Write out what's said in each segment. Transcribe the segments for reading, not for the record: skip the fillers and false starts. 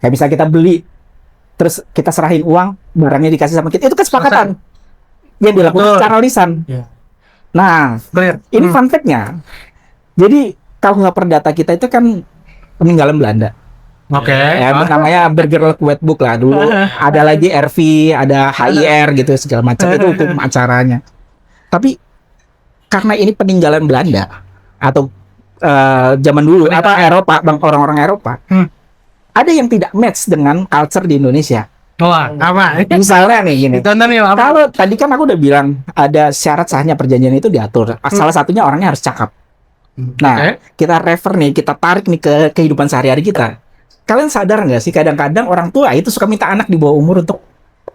Kayak misalnya kita beli, terus kita serahin uang, barangnya dikasih sama kita. Itu kesepakatan yang dilakukan secara lisan. Ya. Nah, ini fun fact-nya. Jadi, kalau nggak perdata kita itu kan peninggalan Belanda. Oke. Ya, namanya Burgerlijk Wetboek lah dulu. Ada lagi RV, ada HIR gitu segala macam itu hukum acaranya. Tapi karena ini peninggalan Belanda atau zaman dulu Eropa, orang-orang Eropa, ada yang tidak match dengan culture di Indonesia. Wah, apa? Misalnya nih gini. Ditonton nih apa? Kalau tadi kan aku udah bilang ada syarat sahnya perjanjian itu diatur. Salah satunya orangnya harus cakap. Nah, kita refer nih, kita tarik nih ke kehidupan sehari-hari kita. Kalian sadar nggak sih kadang-kadang orang tua itu suka minta anak di bawah umur untuk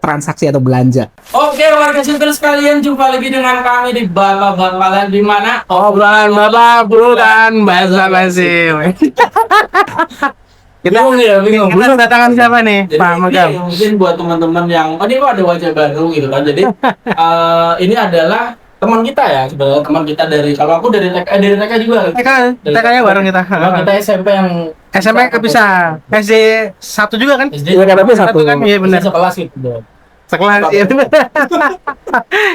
transaksi atau belanja? Oke, warga sipil sekalian, jumpa lagi dengan kami di Bapak-Bapak di mana Obrolan bapak bukan basa-basi. Kita bingung. Kita datangan siapa nih? jadi Pak Magam. ini mungkin buat teman-teman yang ini kok ada wajah baru gitu kan. Jadi ini adalah teman kita ya, sebenarnya teman kita dari kalau aku dari TK juga. TK-nya bareng kita. Kalau kita SMP yang SMP kepisah. SD 1 juga kan? SD Iya, tapi satu. kan? Iya benar. sekelas gitu. Sekelas. Iya benar.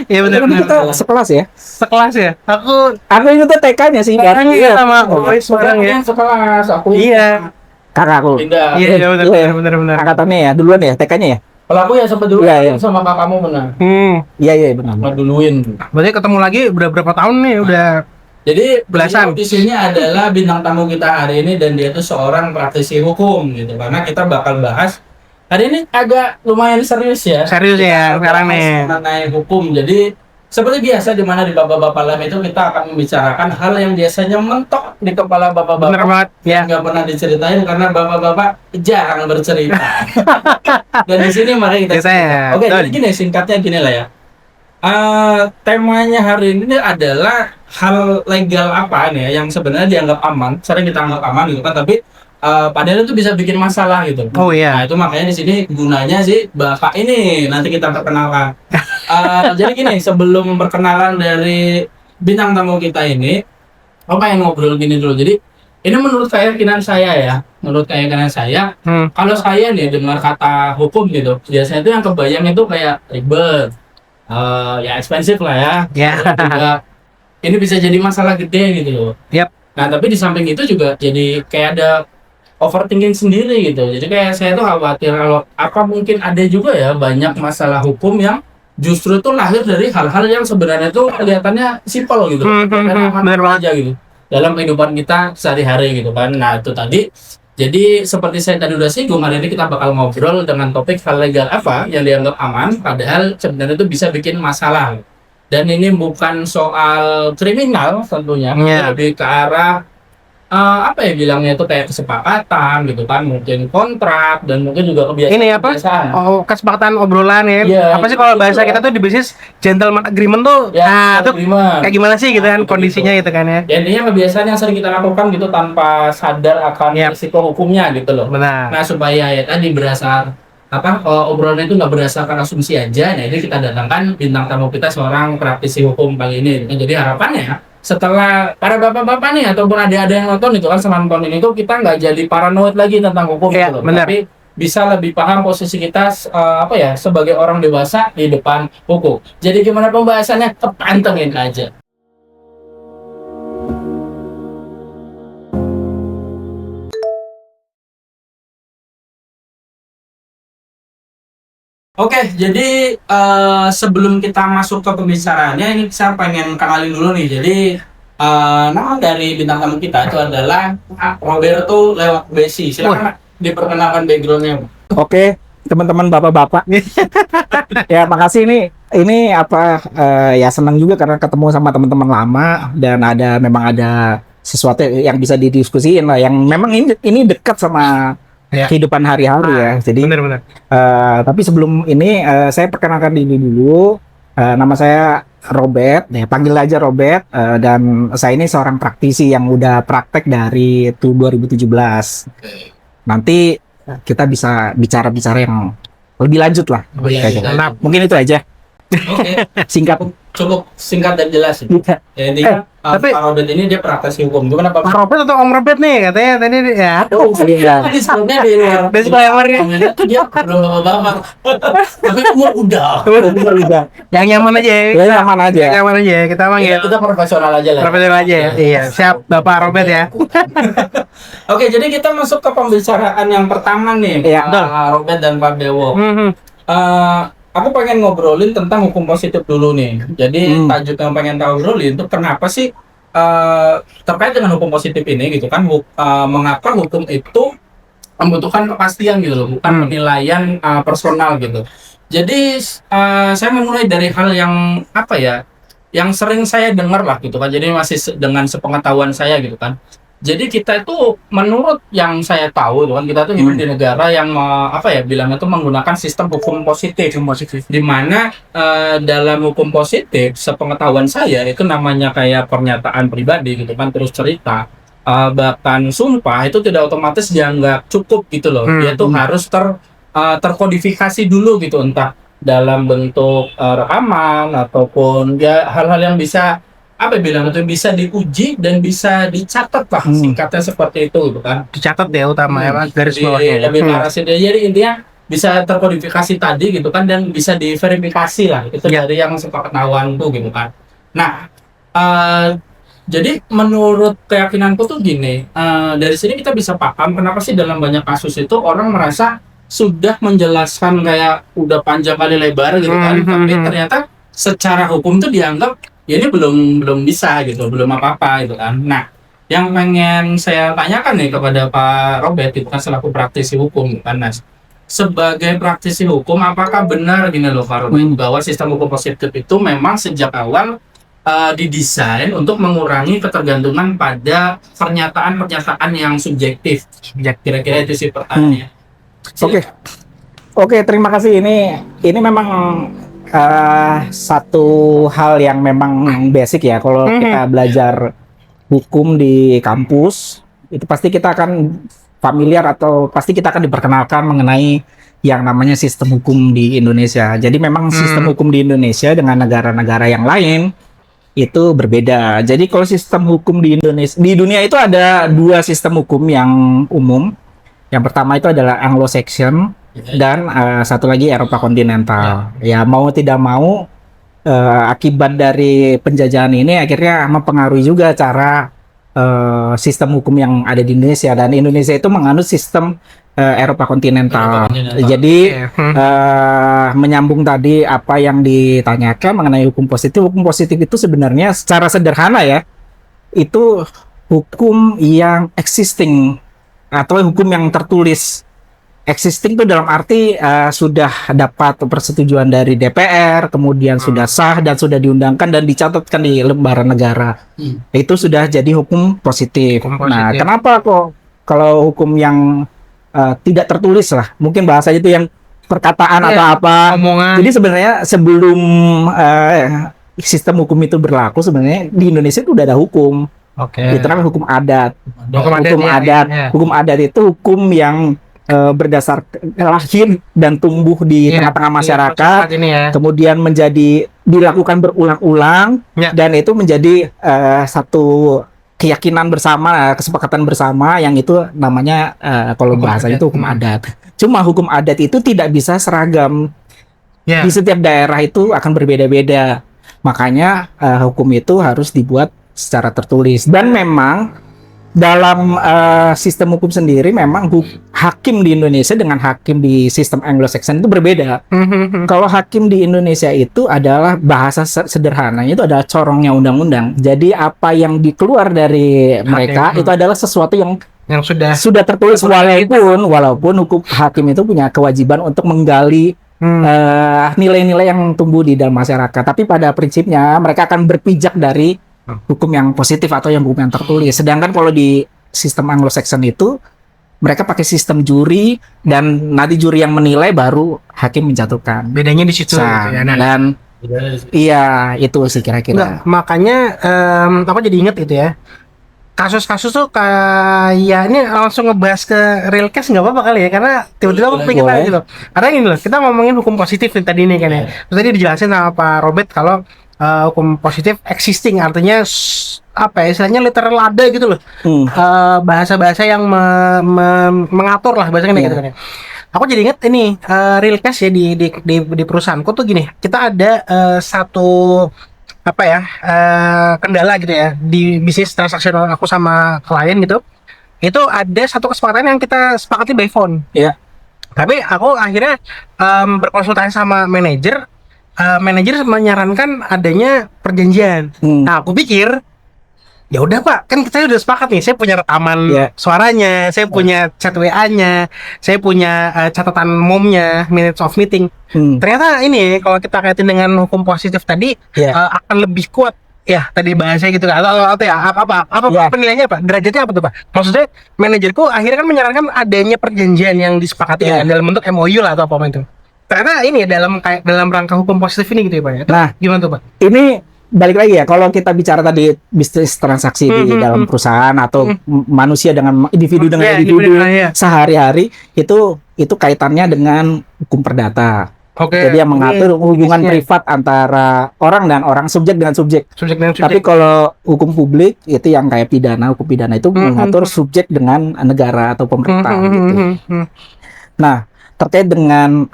Iya benar. Tapi kita sekelas ya. Sekelas ya. Aku Aku itu TK-nya sih. bareng ya sama Oh, Boys bareng ya. Yang sekelas aku. Iya. kakak aku. Pindah. Iya Iya. benar. Angkatannya ya, duluan ya, TK-nya ya. Kalau aku ya sempat dulu Iya. sama kakakmu benar. Iya benar. Ngeduluin. Berarti ketemu lagi berapa tahun nih udah Jadi Belasan. beliau di sini adalah bintang tamu kita hari ini dan dia itu seorang praktisi hukum gitu. Karena kita bakal bahas hari ini agak lumayan serius ya. serius ya Kita sekarang bahas nih. mengenai hukum. Jadi seperti biasa di mana di Bapak-Bapak Lab itu kita akan membicarakan hal yang biasanya mentok di kepala Bener Bapak-Bapak banget ya. yang nggak pernah diceritain karena Bapak-Bapak jarang bercerita. Dan di sini mari kita Biasanya. Oke, Betul. jadi gini singkatnya gini lah ya. Temanya hari ini adalah hal legal apa nih ya, yang sebenarnya dianggap aman, sering kita anggap aman gitu kan, tapi padahal itu bisa bikin masalah gitu. Oh iya. Nah itu makanya di sini gunanya sih Bapak ini nanti kita perkenalkan. Jadi gini, sebelum perkenalan dari bintang tamu kita ini, aku pengen ngobrol gini dulu. Jadi ini menurut keyakinan saya ya, kalau saya nih dengar kata hukum gitu, biasanya itu yang kebayang itu kayak ribet, ya expensive lah ya. Ya. Terus juga ini bisa jadi masalah gede gitu loh. Yap. Nah tapi di samping itu juga jadi kayak ada overthinking sendiri gitu. Jadi kayak saya tuh khawatir kalau apa mungkin ada juga ya banyak masalah hukum yang justru itu lahir dari hal-hal yang sebenarnya tuh kelihatannya simpel gitu. Karena bener banget. aja gitu dalam kehidupan kita sehari-hari gitu kan. Nah itu tadi. Jadi seperti saya tadi udah singgung, hari ini kita bakal ngobrol dengan topik hal legal apa yang dianggap aman, padahal sebenarnya itu bisa bikin masalah. Dan ini bukan soal kriminal tentunya, Iya. lebih ke arah apa ya bilangnya itu kayak kesepakatan gitu kan, mungkin kontrak dan mungkin juga Ini apa? kebiasaan. Oh, kesepakatan obrolan ya. Iya, Apa sih itu kalau bahasa ya. kita tuh di bisnis gentleman agreement tuh? Ya, Nah, tuh agreement. kayak gimana sih gitu kan Nah, kondisinya gitu kan ya. Ya intinya kebiasaan yang sering kita lakukan gitu tanpa sadar akan Yap. risiko hukumnya gitu loh. Benar. Nah supaya ya tadi berdasar obrolan itu nggak berdasarkan asumsi aja. Nah ini kita datangkan bintang tamu kita seorang praktisi hukum kali ini. Nah, jadi harapannya setelah para bapak-bapak nih ataupun ada yang nonton itu kan setelah nonton ini tuh kita nggak jadi paranoid lagi tentang hukum Iya, gitu loh. benar. Tapi bisa lebih paham posisi kita sebagai orang dewasa di depan hukum. Jadi gimana pembahasannya? Pantengin aja. Oke, jadi sebelum kita masuk ke pembicaraannya, ini saya pengen kenalin dulu nih. Jadi nama dari bintang tamu kita itu adalah Pak Roberto lewat Besi. Silakan diperkenalkan backgroundnya. Oke, teman-teman bapak-bapak. Ya, makasih ini ya senang juga karena ketemu sama teman-teman lama dan memang ada sesuatu yang bisa didiskusiin lah yang memang ini dekat sama Ya. kehidupan hari-hari ya. Jadi Benar. tapi sebelum ini saya perkenalkan diri dulu. Nama saya Robert, ya panggil aja Robert. Dan saya ini seorang praktisi yang udah praktek dari 2017. Nanti kita bisa bicara-bicara yang lebih lanjut lah. Iya, Kayaknya. iya. Mungkin itu aja. Oke, Singkat. cukup singkat dan jelas. Iya. Ya, intinya tapi- Pak Robert ini dia praktisi hukum. Gimana Pak? Pak Robert atau Om Robert nih katanya tadi ya. Iya. Tadi sebelumnya di luar. Disclaimer-nya. Komennya tuh dia belum bapak. Tapi umur udah. Udah. Yang nyaman aja ya. Ya aman aja. Yang nyaman aja kita panggil. Kita profesional aja lah. Profesional aja ya. Iya, siap Bapak Robert ya. Oke, jadi kita masuk ke pembicaraan yang pertama nih, Iya. Pak Robert dan Pak Dewo. Mhm. Aku pengen ngobrolin tentang hukum positif dulu nih. Jadi tajuk yang pengen tahu obrolin itu kenapa sih terkait dengan hukum positif ini gitu kan? Mengapa hukum itu membutuhkan kepastian gitu loh, bukan penilaian personal gitu. Jadi saya memulai dari hal yang apa ya, yang sering saya dengar lah gitu kan. Jadi masih dengan sepengetahuan saya gitu kan. Jadi kita itu menurut yang saya tahu kan kita tuh hidup di negara yang apa ya bilangnya tuh menggunakan sistem hukum positif. Di mana dalam hukum positif sepengetahuan saya itu namanya kayak pernyataan pribadi gitu kan, terus cerita bahkan sumpah itu tidak otomatis dianggap cukup gitu loh. Dia tuh harus terkodifikasi dulu gitu, entah dalam bentuk rekaman ataupun ya hal-hal yang bisa apa bilang itu bisa diuji dan bisa dicatat lah, singkatnya seperti itu gitu kan. Dicatat ya utama ya Mas, garis Jadi, bawahnya. lebih parah sih. Jadi intinya bisa terkodifikasi tadi gitu kan, dan bisa diverifikasi lah itu dari yang sepengetahuan tuh gitu kan. Nah jadi menurut keyakinanku tuh gini, dari sini kita bisa paham kenapa sih dalam banyak kasus itu orang merasa sudah menjelaskan kayak udah panjang kali lebar gitu kan, tapi ternyata secara hukum tuh dianggap ya ini belum bisa gitu, belum apa-apa gitu kan. Nah, yang pengen saya tanyakan nih kepada Pak Robert itu kan selaku praktisi hukum gitu kan, Nas. Sebagai praktisi hukum, apakah benar gini loh Pak Robert, bahwa sistem hukum positif itu memang sejak awal didesain untuk mengurangi ketergantungan pada pernyataan-pernyataan yang subjektif? Kira-kira itu sih pertanyaannya. Oke, terima kasih. Ini memang satu hal yang memang basic ya. Kalau kita belajar hukum di kampus, itu pasti kita akan familiar atau pasti kita akan diperkenalkan mengenai yang namanya sistem hukum di Indonesia. Jadi memang sistem hukum di Indonesia dengan negara-negara yang lain itu berbeda. Jadi kalau sistem hukum di Indonesia, di dunia itu ada dua sistem hukum yang umum. Yang pertama itu adalah Anglo-Saxon dan satu lagi Eropa kontinental. Ya mau tidak mau akibat dari penjajahan ini akhirnya mempengaruhi juga cara sistem hukum yang ada di Indonesia, dan Indonesia itu menganut sistem Eropa kontinental. Jadi menyambung tadi apa yang ditanyakan mengenai hukum positif itu sebenarnya secara sederhana ya, itu hukum yang existing atau hukum yang tertulis. Existing itu dalam arti sudah dapat persetujuan dari DPR, kemudian sudah sah dan sudah diundangkan dan dicatatkan di lembaran negara. Itu sudah jadi hukum positif. Nah, kenapa kok kalau hukum yang tidak tertulis lah, mungkin bahasanya itu yang perkataan atau apa. Omongan. Jadi sebenarnya sebelum sistem hukum itu berlaku, sebenarnya di Indonesia itu udah ada hukum. Itu namanya hukum adat. Hukum adat itu hukum yang berdasar lahir dan tumbuh di tengah-tengah masyarakat, kemudian menjadi dilakukan berulang-ulang, dan itu menjadi satu keyakinan bersama, kesepakatan bersama, yang itu namanya kalau bahasanya itu hukum adat. Cuma hukum adat itu tidak bisa seragam. Di setiap daerah itu akan berbeda-beda. Makanya hukum itu harus dibuat secara tertulis. Dan memang dalam sistem hukum sendiri memang hakim di Indonesia dengan hakim di sistem Anglo-Saxon itu berbeda. Kalau hakim di Indonesia itu adalah bahasa sederhananya itu adalah corongnya undang-undang. Jadi apa yang dikeluar dari mereka itu adalah sesuatu yang sudah tertulis, walaupun hukum hakim itu punya kewajiban untuk menggali nilai-nilai yang tumbuh di dalam masyarakat. Tapi pada prinsipnya mereka akan berpijak dari hukum yang positif atau yang hukum yang tertulis. Sedangkan kalau di sistem Anglo-Saxon itu mereka pakai sistem juri, dan nanti juri yang menilai baru hakim menjatuhkan. Bedanya di situ. Dan iya itu sih kira-kira. Makanya aku jadi ingat gitu ya. kasus-kasus tuh kayak ini langsung ngebahas ke real case nggak apa-apa kali ya, karena tiba-tiba aku pengen Boleh. gitu loh. Karena gini loh, kita ngomongin hukum positif nih tadi nih kan ya. Terus tadi dijelasin sama Pak Robert kalau hukum positif existing artinya apa ya istilahnya literal ada gitu loh. Bahasa-bahasa yang mengatur lah bahasanya gitu kan ya. Aku jadi inget ini real case ya di perusahaanku tuh gini, kita ada satu apa ya kendala gitu ya di bisnis transaksional aku sama klien gitu. Itu ada satu kesepakatan yang kita sepakati by phone. Iya. Tapi aku akhirnya berkonsultasi sama manajer. Manajer menyarankan adanya perjanjian. Nah, aku pikir ya udah Pak, kan kita udah sepakat nih. Saya punya rekaman suaranya, saya punya chat WA-nya, saya punya catatan MOM-nya, minutes of meeting. Ternyata ini kalau kita kaitin dengan hukum positif tadi akan lebih kuat. Ya, tadi bahasanya gitu kan. Atau ya apa penilaiannya Pak? Derajatnya apa tuh Pak? Maksudnya manajerku akhirnya kan menyarankan adanya perjanjian yang disepakati kan, dalam bentuk MOU lah atau apa itu. Ternyata ini dalam rangka hukum positif ini gitu ya Pak ya. Nah, gimana tuh Pak? Ini balik lagi ya, kalau kita bicara tadi bisnis transaksi di dalam perusahaan atau manusia dengan individu dengan individu sehari-hari itu kaitannya dengan hukum perdata. Jadi yang mengatur hubungan privat antara orang dan orang, subjek dengan subjek. Tapi kalau hukum publik itu yang kayak pidana, hukum pidana itu mengatur subjek dengan negara atau pemerintah gitu. Nah, terkait dengan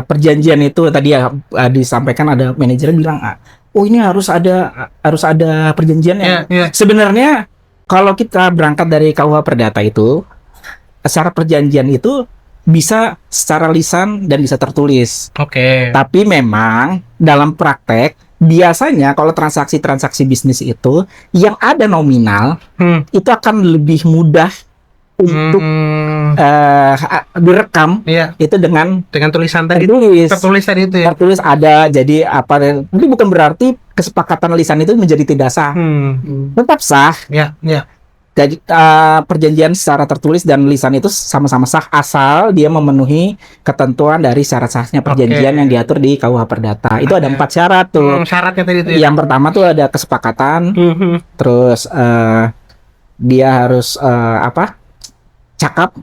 perjanjian itu tadi ya disampaikan ada manajer bilang oh ini harus ada perjanjian ya. Sebenarnya kalau kita berangkat dari KUH Perdata itu secara perjanjian itu bisa secara lisan dan bisa tertulis. Tapi memang dalam praktek biasanya kalau transaksi-transaksi bisnis itu yang ada nominal itu akan lebih mudah untuk direkam itu dengan tulisan tadi, tertulis tadi itu ya. Tertulis ada, jadi apa? Tapi bukan berarti kesepakatan lisan itu menjadi tidak sah. Tetap sah. Jadi perjanjian secara tertulis dan lisan itu sama-sama sah asal dia memenuhi ketentuan dari syarat sahnya perjanjian yang diatur di KUH Perdata. Itu ada 4 syarat tuh. Syaratnya tadi itu. Yang pertama tuh ada kesepakatan. Terus dia harus cakap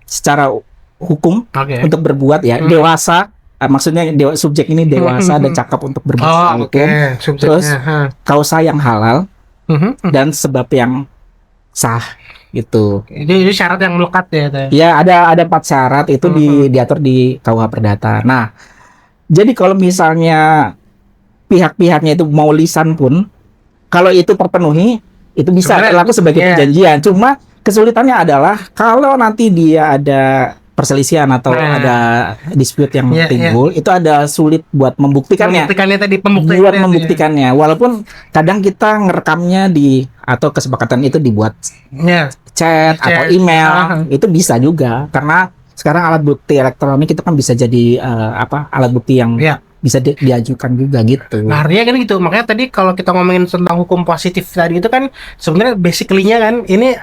secara hukum untuk berbuat ya, dewasa. Maksudnya subjek ini dewasa dan cakap untuk berbuat hukum. Terus kausa yang halal dan sebab yang sah gitu. Ini syarat yang melekat ya itu. Ya ada 4 syarat itu diatur di KUH Perdata. Nah, jadi kalau misalnya pihak-pihaknya itu mau lisan pun, kalau itu terpenuhi itu bisa berlaku sebagai perjanjian. Cuma kesulitannya adalah kalau nanti dia ada perselisihan atau ada dispute yang timbul, itu ada sulit buat membuktikannya. Membuktikannya. Walaupun kadang kita ngerekamnya atau kesepakatan itu dibuat chat atau email, itu bisa juga karena sekarang alat bukti elektronik itu kan bisa jadi alat bukti yang bisa diajukan juga gitu. Nah, artinya kan gitu. Makanya tadi kalau kita ngomongin tentang hukum positif tadi itu kan sebenarnya basically-nya kan ini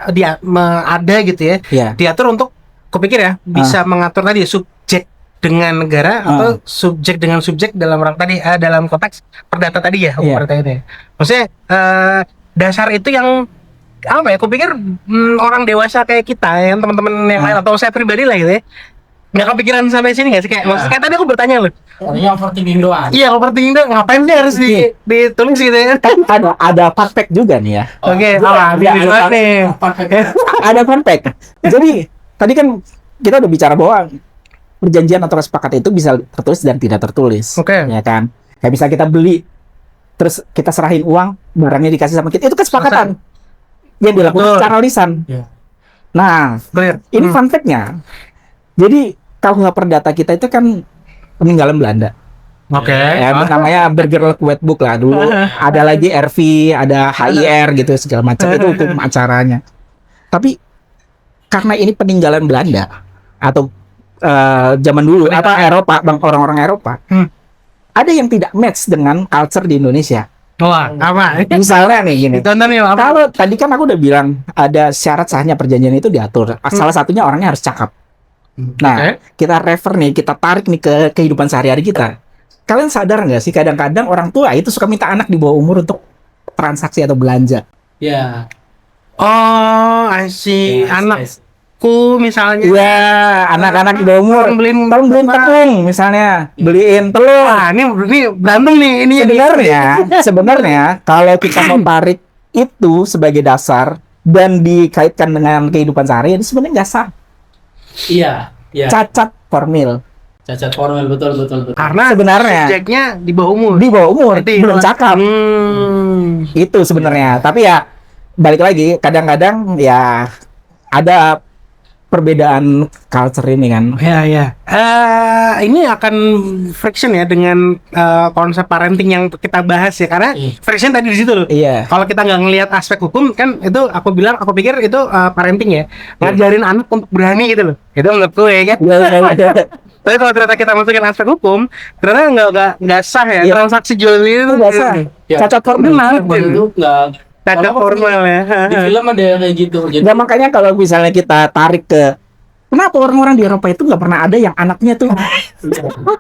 ada gitu ya. Diatur untuk kupikir ya bisa mengatur tadi subjek dengan negara atau subjek dengan subjek dalam dalam konteks perdata tadi ya, hukum perdata ini. Maksudnya dasar itu yang apa ya? Kupikir orang dewasa kayak kita, yang teman-teman yang lain atau saya pribadi lah gitu ya, nggak kepikiran sampai sini nggak sih? Maksudnya tadi aku bertanya loh. Yang overthinking doang. Iya, overthinking doang. Ngapain sih harus ditulis gitu ya? Ada fun fact juga nih ya. Ada fun fact. Jadi tadi kan kita udah bicara bahwa perjanjian atau kesepakatan itu bisa tertulis dan tidak tertulis, ya kan? Kayak bisa kita beli, terus kita serahin uang, barangnya dikasih sama kita, itu kesepakatan yang dilakukan secara lisan. Nah, ini fun fact-nya. Jadi KUH Perdata kita itu kan peninggalan Belanda. Namanya Burgerlijk Wetboek lah dulu. Ada lagi RV, ada HIR gitu segala macam, itu hukum acaranya. Tapi karena ini peninggalan Belanda atau zaman dulu Eropa, orang-orang Eropa, ada yang tidak match dengan culture di Indonesia. Apa? Misalnya nih gini. Kalau tadi kan aku udah bilang ada syarat sahnya perjanjian itu diatur. Salah satunya orangnya harus cakap. Nah, kita refer nih, kita tarik nih ke kehidupan sehari-hari kita. Kalian sadar nggak sih kadang-kadang orang tua itu suka minta anak di bawah umur untuk transaksi atau belanja? Oh, I see. Anakku misalnya. Iya, anak-anak di bawah umur tolong beliin tepung misalnya, beliin telur. Wah, ini berantem nih ini. Sebenarnya kalau kita mau tarik itu sebagai dasar dan dikaitkan dengan kehidupan sehari, itu sebenarnya nggak sah. Iya, iya. Cacat formil. Cacat formal, betul. Karena Sebenarnya subjeknya di bawah umur. di bawah umur Berarti belum cakap. Itu Iya. sebenarnya. Tapi ya balik lagi, kadang-kadang ya ada perbedaan culture ini kan. Ya. Ini akan friction ya dengan konsep parenting yang kita bahas ya, karena friction tadi di situ loh. Iya. Kalau kita nggak ngelihat aspek hukum kan itu aku pikir itu parenting ya, ngajarin anak untuk berani gitu loh. Itu menurut gue ya kan. Iya. Tapi kalau ternyata kita masukin aspek hukum, ternyata nggak sah ya. Iya. Transaksi jual beli itu Nggak sah. Ya. Cacat formil. Itu nggak cacat formal ya. di film ada yang kayak gitu. Jadi Nah, makanya kalau misalnya kita tarik ke kenapa orang-orang di Eropa itu nggak pernah ada yang anaknya tuh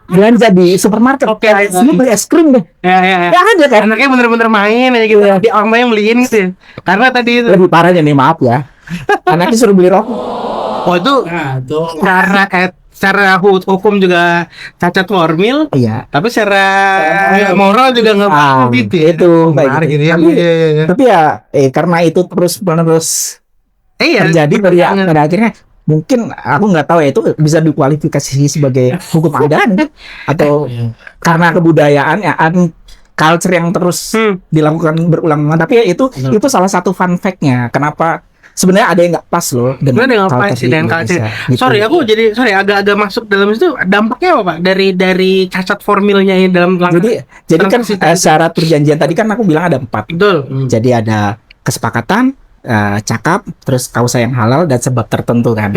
belanja di supermarket? Oke, I see. Lu beli es krim deh. Ya. Nggak ada kan? Anaknya bener-bener main aja gitu. Di orang lain beliin gitu ya. Karena tadi itu. Lebih parahnya nih, maaf ya. Anaknya suruh beli rokok. Oh itu nah, tuh. karena secara hukum juga cacat formil, Iya. tapi secara moral juga nggak gitu ya. Itu kayak Menarik gitu. gitu ya. Tapi, Iya. tapi ya karena itu terus-menerus Iya, terjadi bener. pada akhirnya mungkin aku nggak tahu ya itu bisa dikualifikasi sebagai hukum adat atau karena kebudayaan ya culture yang terus dilakukan berulang-ulang. Tapi ya itu salah satu fun fact-nya kenapa sebenarnya ada yang nggak pas loh Sebenarnya nggak pas sih dengan culture. Sorry agak masuk dalam itu, dampaknya apa Pak dari cacat formilnya ini dalam jadi kan syarat perjanjian tadi kan aku bilang ada 4. betul. Jadi ada kesepakatan, cakap, terus kausa yang halal dan sebab tertentu kan.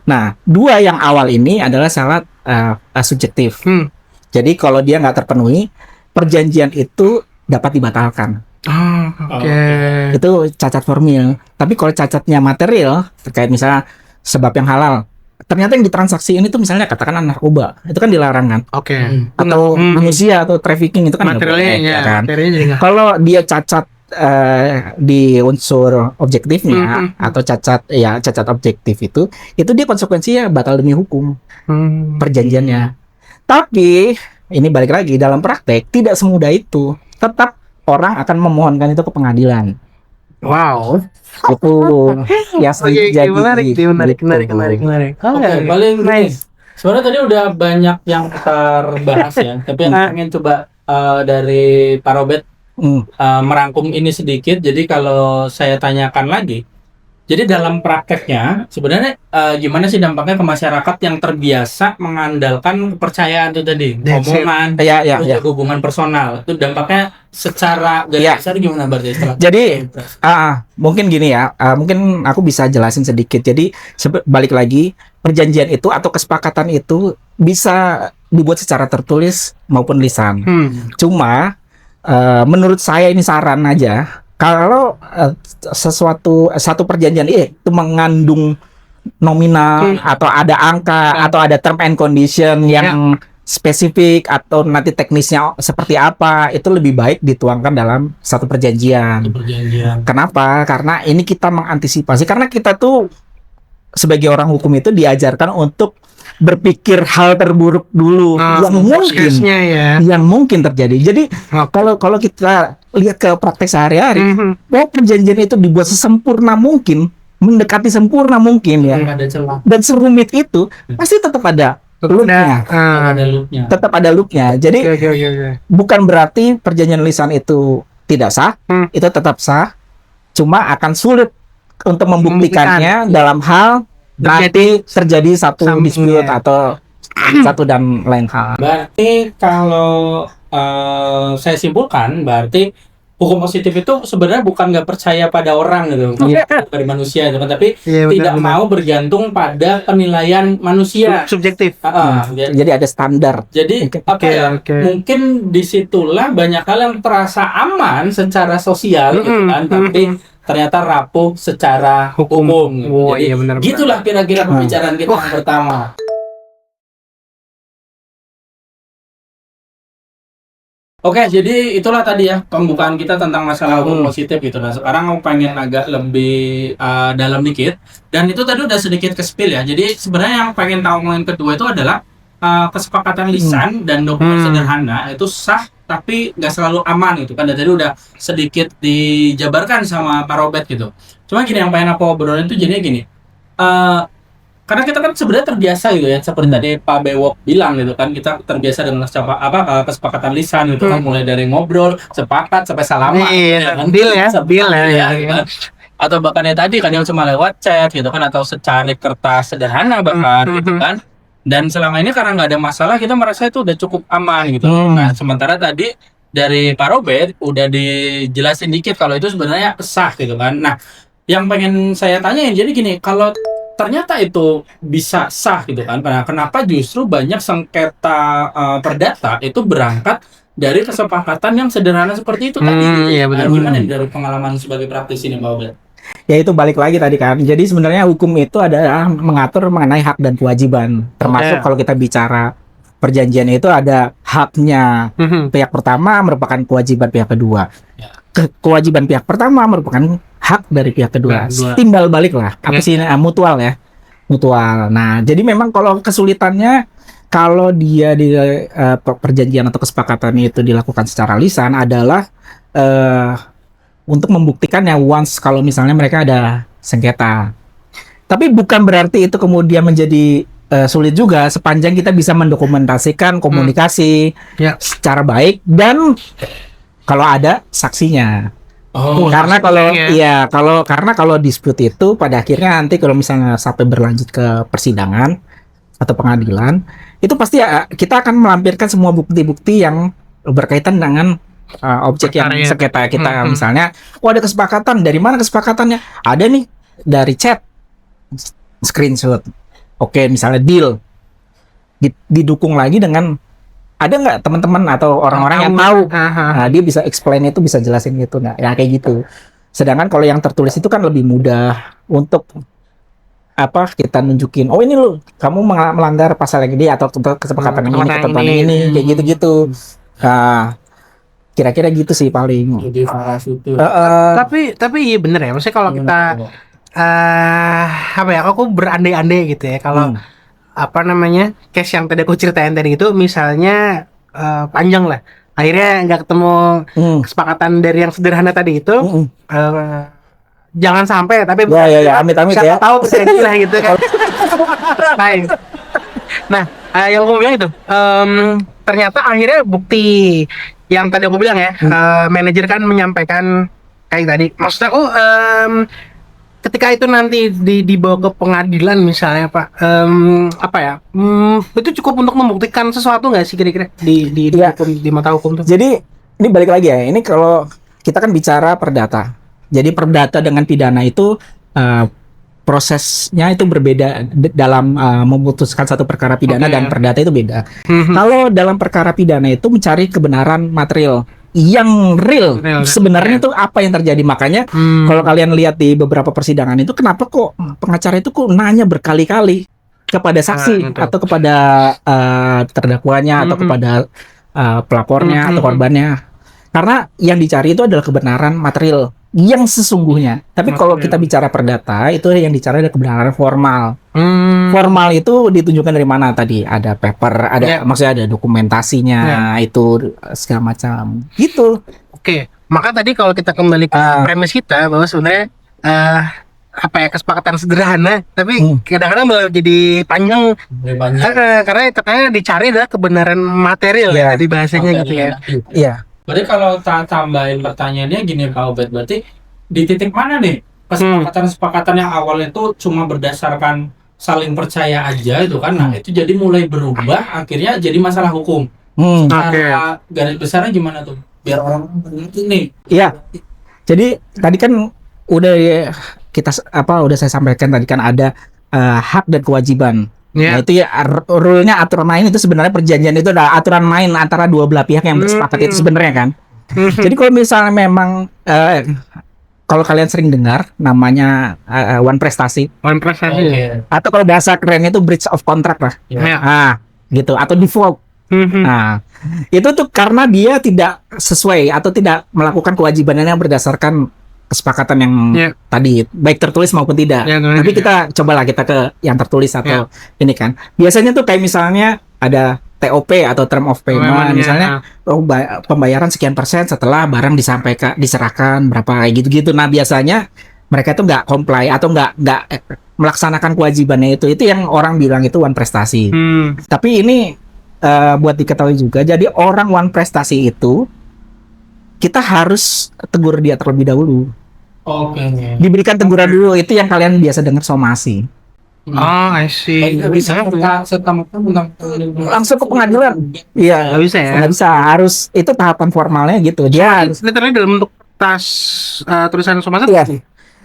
Nah, 2 yang awal ini adalah syarat subjektif. Jadi kalau dia nggak terpenuhi, perjanjian itu dapat dibatalkan. Oke. Itu cacat formil. Tapi kalau cacatnya material terkait misalnya sebab yang halal, ternyata yang ditransaksi ini tuh misalnya katakan narkoba, itu kan dilarang kan? Oke. Atau manusia atau trafficking itu kan nggak Materialnya boleh, ya, kan? materialnya jadi nggak. Kalau dia cacat di unsur objektifnya atau cacat objektif itu dia konsekuensinya batal demi hukum perjanjiannya. Tapi ini balik lagi dalam praktek tidak semudah itu. Tetap orang akan memohonkan itu ke pengadilan. Wow. Itu yang sering terjadi. Menarik. Oke, paling nice. Sebenarnya tadi udah banyak yang terbahas ya, tapi yang ingin coba dari Pak Robert merangkum ini sedikit. Jadi kalau saya tanyakan lagi, jadi dalam prakteknya sebenarnya gimana sih dampaknya ke masyarakat yang terbiasa mengandalkan kepercayaan itu tadi, omongan, hubungan personal, itu dampaknya secara garis besar gimana berarti setelah? Jadi mungkin gini ya, mungkin aku bisa jelasin sedikit. Jadi balik lagi, perjanjian itu atau kesepakatan itu bisa dibuat secara tertulis maupun lisan. Cuma menurut saya ini saran aja. Kalau satu perjanjian itu mengandung nominal atau ada angka atau ada term and condition yang spesifik atau nanti teknisnya seperti apa, itu lebih baik dituangkan dalam satu perjanjian. Kenapa? Karena ini kita mengantisipasi, karena kita tuh sebagai orang hukum itu diajarkan untuk berpikir hal terburuk dulu yang mungkin terjadi. Jadi kalau kita lihat ke praktek sehari-hari, perjanjian itu dibuat sesempurna mungkin, mendekati sempurna mungkin ya, dan serumit itu pasti tetap ada loopnya. Tetap ada loopnya. Jadi bukan berarti perjanjian lisan itu tidak sah, itu tetap sah, cuma akan sulit untuk membuktikannya dalam hal nanti terjadi satu dispute atau satu dan lain hal. Berarti kalau saya simpulkan, berarti hukum positif itu sebenarnya bukan nggak percaya pada orang gitu, dari manusia gitu, tapi tidak mau bergantung pada penilaian manusia subjektif. Jadi ada standar. Jadi mungkin disitulah banyak hal yang terasa aman secara sosial gitu kan, tapi ternyata rapuh secara hukum. Jadi, benar. Gitulah kira-kira pembicaraan kita yang pertama. Oke, jadi itulah tadi ya pembukaan kita tentang masalah hukum positif gitu. Nah, sekarang aku pengen agak lebih dalam dikit. Dan itu tadi udah sedikit ke-spill ya. Jadi sebenarnya yang pengen tahu yang kedua itu adalah kesepakatan lisan dan dokumen sederhana itu sah tapi nggak selalu aman gitu kan. Dan tadi udah sedikit dijabarkan sama Pak Robert gitu. Cuma gini yang pengen aku obrolin itu jadinya gini. Karena kita kan sebenarnya terbiasa gitu ya, seperti tadi Pak Bewok bilang gitu kan, kita terbiasa dengan kesepakatan lisan gitu kan, mulai dari ngobrol, sepakat sampai salaman, kan? Deal ya. Kan? Atau bahkan ya tadi kan yang cuma lewat chat gitu kan, atau secari kertas sederhana bahkan gitu kan. Dan selama ini karena nggak ada masalah, kita merasa itu udah cukup aman gitu. Nah, sementara tadi dari Pak Robert udah dijelasin dikit kalau itu sebenarnya sah gitu kan. Nah, yang pengen saya tanyain jadi gini, kalau ternyata itu bisa sah gitu kan. Nah, kenapa justru banyak sengketa perdata itu berangkat dari kesepakatan yang sederhana seperti itu tadi? Iya benar. Gimana nih dari pengalaman sebagai praktisi nih, Pak Obed? Ya itu balik lagi tadi kan. Jadi sebenarnya hukum itu adalah mengatur mengenai hak dan kewajiban. Termasuk kalau kita bicara perjanjian itu ada haknya pihak pertama merupakan kewajiban pihak kedua. Kewajiban pihak pertama merupakan hak dari pihak kedua. Timbal balik lah. Apa sih mutual ya? Mutual. Nah, jadi memang kalau kesulitannya kalau dia di perjanjian atau kesepakatan itu dilakukan secara lisan adalah untuk membuktikannya once kalau misalnya mereka ada sengketa. Tapi bukan berarti itu kemudian menjadi sulit juga sepanjang kita bisa mendokumentasikan komunikasi secara baik dan kalau ada saksinya. Karena kalau dispute itu pada akhirnya nanti kalau misalnya sampai berlanjut ke persidangan atau pengadilan, itu pasti kita akan melampirkan semua bukti-bukti yang berkaitan dengan objek yang sengketa kita. Misalnya, ada kesepakatan. Dari mana kesepakatannya? Ada nih dari chat, screenshot. Oke, misalnya deal. Didukung lagi dengan ada nggak teman-teman atau orang-orang yang tahu? Nah, dia bisa explain itu, bisa jelasin gitu, nggak? Ya kayak gitu. Sedangkan kalau yang tertulis itu kan lebih mudah untuk kita nunjukin. Oh ini loh, kamu melanggar pasal yang ini atau kesepakatan ini, ketentuan ini, kayak gitu-gitu. Nah, kira-kira gitu sih paling. Tapi iya bener ya. Maksudnya kalau kita aku berandai-andai gitu ya. Kalau case yang tadi aku ceritain tadi itu misalnya panjang lah, akhirnya nggak ketemu kesepakatan dari yang sederhana tadi itu, jangan sampai tapi amit-amit ya, tahu lah gitu kan. Nah, yang aku bilang itu ternyata akhirnya bukti yang tadi aku bilang ya, manajer kan menyampaikan kayak tadi, maksud aku ketika itu nanti dibawa ke pengadilan misalnya Pak, itu cukup untuk membuktikan sesuatu nggak sih kira-kira di mata hukum tuh? Jadi ini balik lagi ya, ini kalau kita kan bicara perdata. Jadi perdata dengan pidana itu prosesnya itu berbeda dalam memutuskan satu perkara pidana dan perdata itu beda. Kalau dalam perkara pidana itu mencari kebenaran material yang real sebenarnya itu apa yang terjadi. Makanya kalau kalian lihat di beberapa persidangan itu kenapa kok pengacara itu kok nanya berkali-kali kepada saksi atau kepada terdakwanya atau kepada pelapornya atau korbannya, karena yang dicari itu adalah kebenaran material yang sesungguhnya. Tapi kalau kita bicara perdata itu yang dicari adalah kebenaran formal. Formal itu ditunjukkan dari mana tadi? Ada paper, ada maksudnya ada dokumentasinya, itu segala macam. Gitu. Oke. Maka tadi kalau kita kembali ke premis kita bahwa sebenarnya kesepakatan sederhana, tapi kadang-kadang malah jadi panjang. Karena ternyata dicari adalah kebenaran material ya di bahasanya gitu ya. Iya. Berarti kalau tambahin pertanyaannya gini Pak Obed, berarti di titik mana nih kesepakatan yang awalnya itu cuma berdasarkan saling percaya aja itu kan, nah itu jadi mulai berubah akhirnya jadi masalah hukum. Secara garis besarnya gimana tuh biar orang mengerti nih? Iya. Jadi tadi kan udah saya sampaikan tadi kan ada hak dan kewajiban. Nah itu ya rule-nya, aturan main itu sebenarnya perjanjian itu adalah aturan main antara dua belah pihak yang bersepakat itu sebenarnya kan. Jadi kalau misalnya memang kalau kalian sering dengar namanya one prestasi. Atau kalau bahasa kerennya itu breach of contract lah. Gitu, atau default. Nah, itu tuh karena dia tidak sesuai atau tidak melakukan kewajibannya berdasarkan kesepakatan yang Iya. tadi, baik tertulis maupun tidak. Ya, Tapi kita cobalah kita ke yang tertulis atau ini kan. Biasanya tuh kayak misalnya ada TOP atau term of payment, misalnya pembayaran sekian persen setelah barang diserahkan berapa kayak gitu-gitu. Nah, biasanya mereka itu nggak comply atau nggak melaksanakan kewajibannya itu yang orang bilang itu one prestasi. Tapi ini buat diketahui juga, jadi orang one prestasi itu kita harus tegur dia terlebih dahulu. Oke. Diberikan teguran dulu, itu yang kalian biasa dengar somasi. Oh, I see. Nggak bisa Langsung ke pengadilan. Iya, Nggak bisa ya? nggak bisa, harus itu tahapan formalnya gitu. Dia harus Literally dalam bentuk tas tulisan somasi. iya.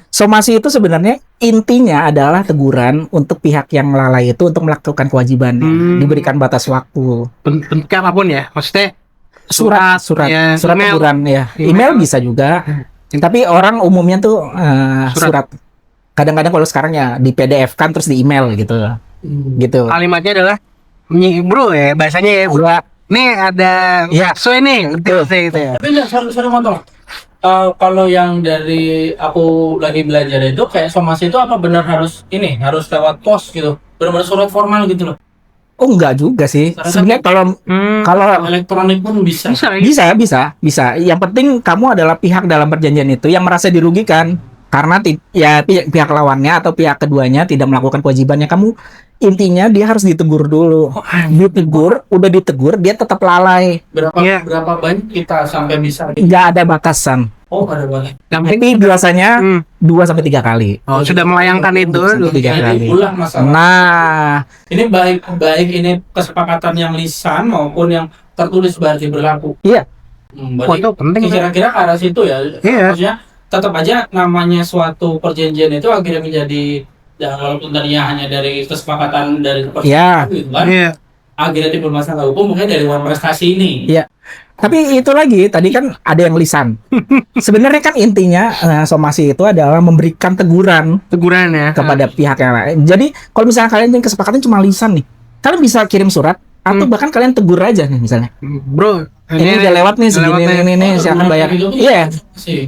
Somasi itu sebenarnya intinya adalah teguran untuk pihak yang lalai itu untuk melakukan kewajibannya, diberikan batas waktu. Bentuknya apapun ya, maksudnya Surat ya, email. teguran ya. Email bisa juga. Tapi orang umumnya tuh surat. Kadang-kadang kalau sekarang ya di PDF kan terus di email gitu. Gitu. Kalimatnya adalah bro ya, bahasanya ya bro. Iya. Nih ada Iya. sesuai nih, gitu ya. Tapi nggak sorry motong. Kalau yang dari aku lagi belajar itu kayak somasi itu apa benar harus lewat pos gitu, benar-benar surat formal gitu loh. Oh enggak juga sih. Sebenarnya kalau Elektronik pun bisa. bisa. Yang penting kamu adalah pihak dalam perjanjian itu yang merasa dirugikan karena pihak lawannya atau pihak keduanya tidak melakukan kewajibannya. Kamu intinya dia harus ditegur dulu. Udah ditegur dia tetap lalai. Berapa banyak kita sampai bisa? Nggak ada batasan. Oh, ada banyak. Tapi biasanya 2-3 kali. Oh, sudah melayangkan itu. 2-3 kali. Ulang masalah. Nah, Ini baik ini kesepakatan yang lisan maupun yang tertulis berarti berlaku. iya. Berarti itu penting. kira-kira ke arah situ ya. Iya. Maksudnya tetap aja namanya suatu perjanjian itu akhirnya menjadi walaupun tadinya hanya dari kesepakatan dari Iya. gitu kan. Iya. Akhirnya timbul masalah hukum mungkin dari one prestasi ini. Iya. Tapi itu lagi, tadi kan ada yang lisan. Sebenarnya kan intinya somasi itu adalah memberikan teguran ya kepada pihak yang lain. Jadi kalau misalnya kalian yang kesepakatan cuma lisan nih, kalian bisa kirim surat atau bahkan kalian tegur aja nih misalnya. bro. Ini udah lewat nih segini ini silakan bayar. Iya.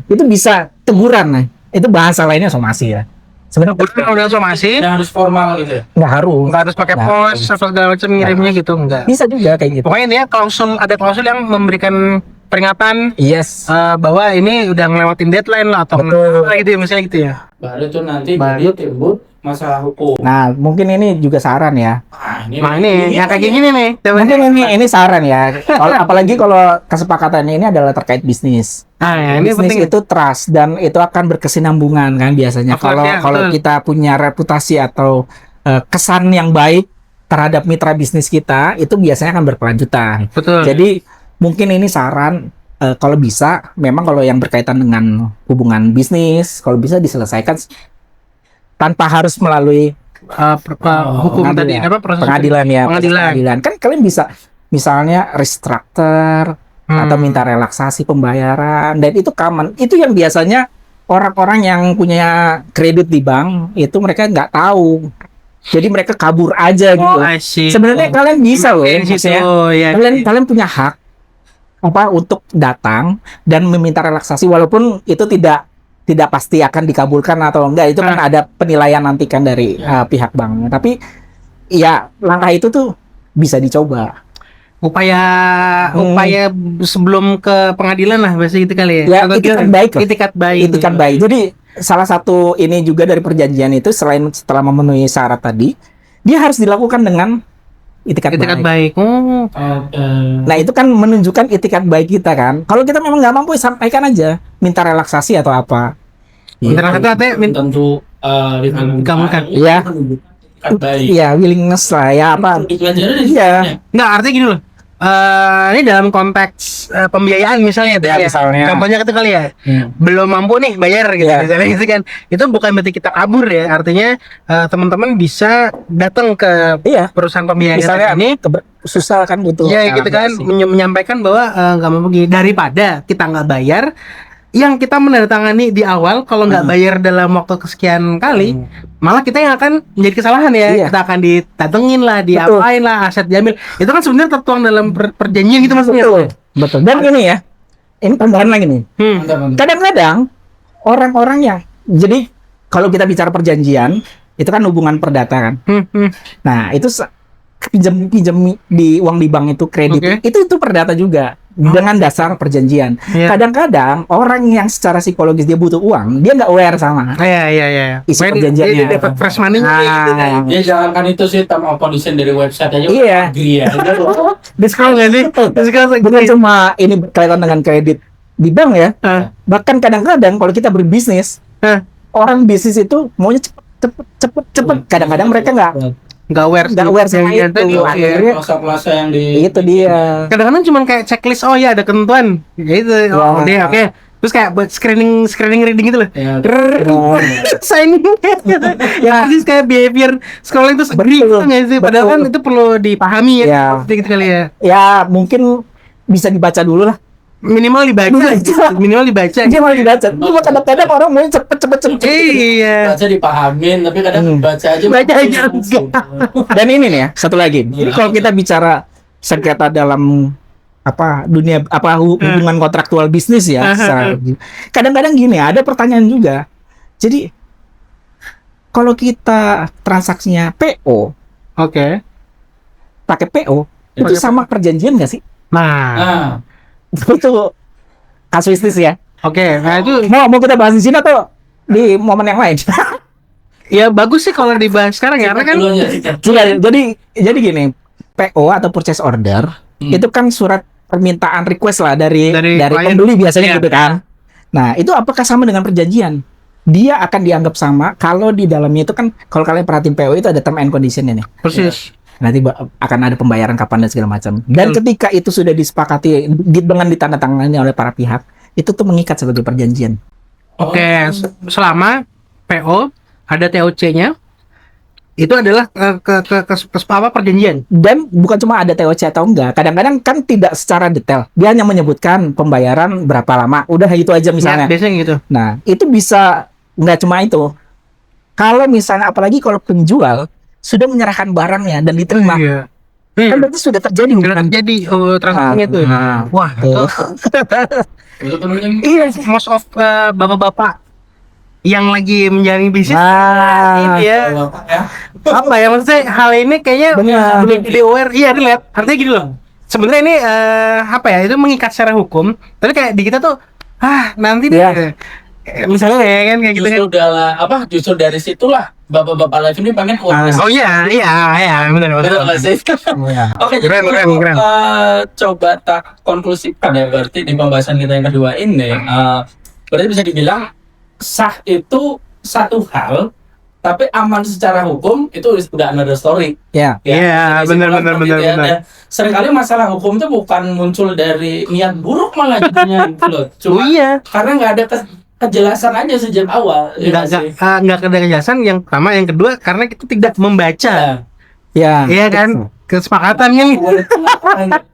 Itu bisa teguran nih. Itu bahasa lainnya somasi ya. Sebenarnya udah somasi. Dan harus formal gitu ya. nggak Harus pakai pos atau segala macam ngirimnya gitu, enggak. bisa juga kayak gitu. Pokoknya intinya ada klausul yang memberikan peringatan Yes. bahwa ini udah ngelewatin deadline lah atau Betul. gitu ya, misalnya gitu ya. Baru itu nanti jadi timbul masalah hukum. Nah, mungkin ini juga saran ya. Nah ini yang kayak gini nih. Mungkin ini saran ya. Apalagi kalau kesepakatannya ini adalah terkait bisnis. Nah, ya, ini Bisnis penting. itu trust dan itu akan berkesinambungan kan biasanya. Kalau betul. kita punya reputasi atau kesan yang baik terhadap mitra bisnis kita, itu biasanya akan berkelanjutan. Betul. Jadi mungkin ini saran kalau bisa, memang kalau yang berkaitan dengan hubungan bisnis, kalau bisa diselesaikan tanpa harus melalui hukum tadi pengadilan. apa proses pengadilan ya. Pengadilan. Kan kalian bisa misalnya restructure atau minta relaksasi pembayaran, dan itu common. Itu yang biasanya orang-orang yang punya kredit di bank itu mereka nggak tahu. Jadi mereka kabur aja gitu. I see. Sebenarnya kalian bisa loh, maksudnya ya. kalian punya hak untuk datang dan meminta relaksasi walaupun itu tidak pasti akan dikabulkan atau enggak. Itu kan ada penilaian nanti kan dari pihak bank. Tapi ya langkah itu tuh bisa dicoba. Upaya sebelum ke pengadilan lah bahasa gitu kali ya. Ya, itikat baik lah. Itikat baik. Itikat baik. Jadi salah satu ini juga dari perjanjian itu, selain setelah memenuhi syarat tadi, dia harus dilakukan dengan itikat baik. Oh. Nah, itu kan menunjukkan itikat baik kita kan. Kalau kita memang nggak mampu, sampaikan aja, minta relaksasi atau apa. Minta relaksasi tentu dikabulkan. Iya. Baik. Iya, willingness lah ya apa. Iya. Nggak, artinya gini loh. Ini dalam konteks pembiayaan misalnya, Ya, misalnya. contohnya itu kali ya, belum mampu nih bayar gitu, misalnya gitu kan, itu bukan berarti kita kabur ya, artinya teman-teman bisa datang ke perusahaan pembiayaan Misalnya ini, susah kan butuh. ya gitu kan, menyampaikan bahwa nggak mampu gini, daripada kita nggak bayar, yang kita menandatangani di awal kalau nggak bayar dalam waktu kesekian kali, malah kita yang akan menjadi kesalahan ya. Iya. Kita akan didatengin lah, diapain lah, aset diambil. Itu kan sebenarnya tertuang dalam perjanjian gitu maksudnya. Betul. Dan ini ya, ini tambahan lagi nih. Mantap, mantap. Kadang-kadang orang-orang yang jadi kalau kita bicara perjanjian itu kan hubungan perdata kan. Nah itu pinjam di uang di bank itu kredit Oke. itu perdata juga dengan dasar perjanjian. Iya. Kadang-kadang orang yang secara psikologis dia butuh uang, dia nggak aware sama Iya. isi Pokoknya perjanjiannya. dia dapat fresh money Nah, gitu kan. Ya jangankan itu sih term of condition dari website aja Iya. agree ya. Diskon nggak sih? Diskon bukan cuma ini berkaitan dengan kredit di bank ya. Ah. Bahkan kadang-kadang kalau kita berbisnis, Ah. orang bisnis itu maunya cepet. Kadang-kadang mereka nggak aware sama yang itu. tadi. Iya. Akhirnya Klasa-klasa yang di itu dia. Kadang-kadang cuma kayak checklist, oh ya ada ketentuan gitu. Oh Wah. dia oke. Terus kayak buat screening reading gitu loh. ya, Signing ya persis kayak behavior scrolling terus agree gitu nggak sih? Padahal kan itu perlu dipahami ya. Ya. Sedikit kali ya. Ya mungkin bisa dibaca dulu lah. Minimal dibaca. Minimal dibaca. Dia malah dibaca. Cuma kadang-kadang orang mau cepet. Iya. baca dipahamin tapi kadang baca aja Baca aja enggak. Dan ini nih ya, satu lagi. Ini kalau kita bicara sengketa dalam dunia hubungan kontraktual bisnis ya. Kadang-kadang gini, ada pertanyaan juga. Jadi kalau kita transaksinya PO, Oke. pakai PO, itu Pakai sama perjanjian nggak sih? Nah, nah Itu kasuistis ya. oke. Nah itu Mau kita bahas di sini atau di momen yang lain? ya bagus sih kalau dibahas sekarang ya, karena kan dulu aja sih. Sudah, jadi gini, PO atau purchase order itu kan surat permintaan request lah dari klien. pembeli biasanya Iya. gitu kan. Nah, itu apakah sama dengan perjanjian? Dia akan dianggap sama kalau di dalamnya itu kan kalau kalian perhatiin PO itu ada term and condition ini. persis. Nanti akan ada pembayaran kapan dan segala macam. Dan ketika itu sudah disepakati dengan ditandatangani oleh para pihak, itu tuh mengikat sebagai perjanjian. Oke, selama PO ada TOC-nya, itu adalah perjanjian. Dan bukan cuma ada TOC atau enggak, kadang-kadang kan tidak secara detail. Dia hanya menyebutkan pembayaran berapa lama, udah itu aja misalnya. Biasanya gitu. Nah, itu bisa nggak cuma itu. Kalau misalnya, apalagi kalau penjual sudah menyerahkan barangnya dan diterima, Iya. kan berarti sudah terjadi Sudah hubungan. terjadi transaksinya tuh. Wah, Tuh. Itu kan iya, most of bapak-bapak yang lagi menjalani bisnis Nah, ini ya. ya. Apa ya maksudnya hal ini kayaknya Benar. belum jadi aware. Iya, lihat. Artinya gini loh. Sebenarnya ini apa ya? Itu mengikat secara hukum. Tapi kayak di kita tuh nanti deh. Iya. Misalnya ya kan kayak gitu kan. Justru dari situlah bapak-bapak live ini pengen uang. Oh iya, benar. Betul nggak sih? Oke, jadi Keren. coba tak konklusifkan ya berarti di pembahasan kita yang kedua ini, berarti bisa dibilang sah itu satu hal, tapi aman secara hukum itu udah another story. ya. Iya, Jadi benar. Dan seringkali masalah hukum itu bukan muncul dari niat buruk malah jadinya gitu loh. Cuma iya. karena nggak ada kejelasan aja sejak awal. Nggak ada kejelasan yang pertama, yang kedua karena kita tidak membaca. Ya. Iya kan? Kesepakatan kan.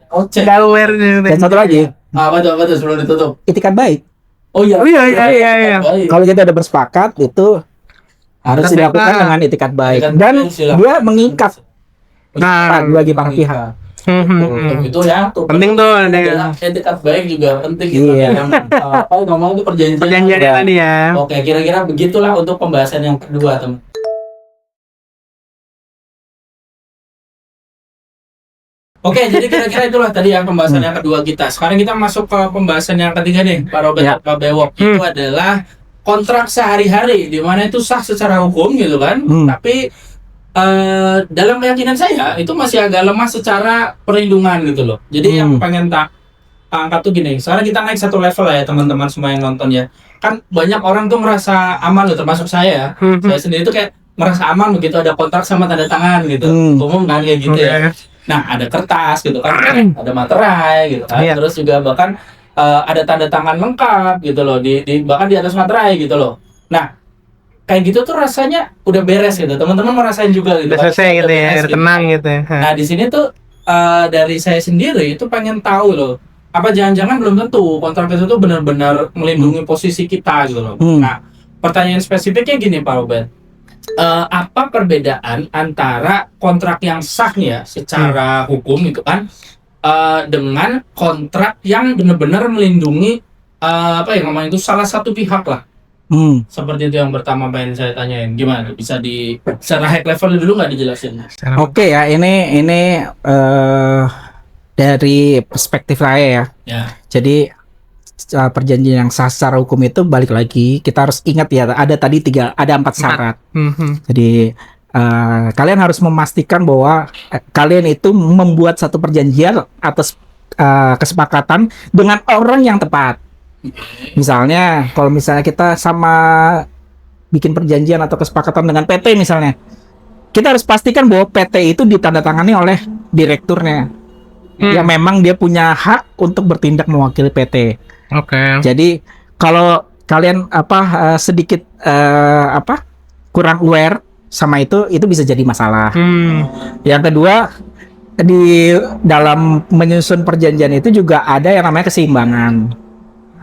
Oke. Tidak aware. Dan satu lagi, Apa tuh sebelum ditutup? itikat baik. Oh iya. Iya. Baik. Kalau kita udah bersepakat itu harus Harus dilakukan baik. dengan itikat baik. Itikat Dan baik, silakan. dia mengikat Nah, bagi para pihak. Itu ya tuh. penting tuh ada Adalah etikat baik juga penting gitu. Iya. Yang ngomong itu perjanjian. perjanjian Iya. tadi ya. Oke, kira-kira begitulah untuk pembahasan yang kedua, teman. Oke, jadi kira-kira itulah tadi yang pembahasan yang kedua kita. Sekarang kita masuk ke pembahasan yang ketiga nih, Pak Robert, Ya. Pak Bewok. Itu adalah kontrak sehari-hari, di mana itu sah secara hukum gitu kan. Tapi dalam keyakinan saya itu masih agak lemah secara perlindungan gitu loh. Jadi yang pengen tak angkat tuh gini. Sekarang kita naik satu level lah ya teman-teman semua yang nonton ya. Kan banyak orang tuh merasa aman loh, termasuk saya. Saya sendiri tuh kayak merasa aman begitu ada kontrak sama tanda tangan gitu. Umum kan kayak gitu ya. Nah, ada kertas gitu kan, ada materai gitu kan. Iya. Terus juga bahkan ada tanda tangan lengkap gitu loh di bahkan di atas materai gitu loh. Nah, kayak gitu tuh rasanya udah beres gitu. Teman-teman merasain juga gitu. Udah selesai gitu ya, beres udah tenang gitu. Nah, di sini tuh dari saya sendiri itu pengen tahu loh. apa jangan-jangan belum tentu kontrak itu tuh benar-benar melindungi posisi kita gitu loh. Nah, pertanyaan spesifiknya gini Pak Robert. Apa perbedaan antara kontrak yang sah nih ya secara hukum itu kan dengan kontrak yang benar-benar melindungi apa ya ngomong itu salah satu pihak lah. Seperti itu yang pertama pengen saya tanyain. Gimana? Bisa di secara high level dulu nggak dijelasin? Oke ya, ini dari perspektif saya ya. Ya. Jadi perjanjian yang sah secara hukum itu balik lagi kita harus ingat ya ada tadi ada 4 syarat. Jadi kalian harus memastikan bahwa kalian itu membuat satu perjanjian atas kesepakatan dengan orang yang tepat. Misalnya kalau misalnya kita sama bikin perjanjian atau kesepakatan dengan PT misalnya, kita harus pastikan bahwa PT itu ditandatangani oleh direkturnya. Ya memang dia punya hak untuk bertindak mewakili PT. Oke. Jadi kalau kalian sedikit kurang aware sama itu bisa jadi masalah. Yang kedua, di dalam menyusun perjanjian itu juga ada yang namanya keseimbangan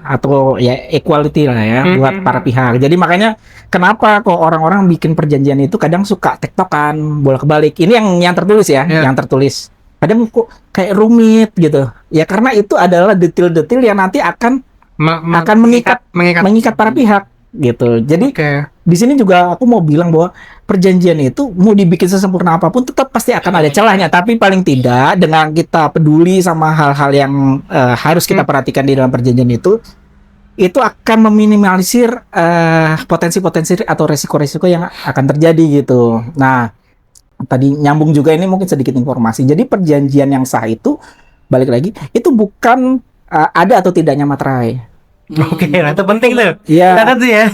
atau ya equality lah ya buat para pihak. Jadi makanya kenapa kok orang-orang bikin perjanjian itu kadang suka tektokan bolak-balik. Ini yang tertulis ya, yang tertulis. Kadang kok kayak rumit gitu. Ya karena itu adalah detail-detail yang nanti akan mengikat para pihak gitu. Jadi di sini juga aku mau bilang bahwa perjanjian itu mau dibikin sesempurna apapun tetap pasti akan ada celahnya. Tapi paling tidak dengan kita peduli sama hal-hal yang harus kita perhatikan di dalam perjanjian itu akan meminimalisir potensi-potensi atau resiko-resiko yang akan terjadi gitu. Nah, tadi nyambung juga ini mungkin sedikit informasi. Jadi perjanjian yang sah itu balik lagi itu bukan ada atau tidaknya materai. Oke, itu penting tuh. Iya. Catat tuh ya.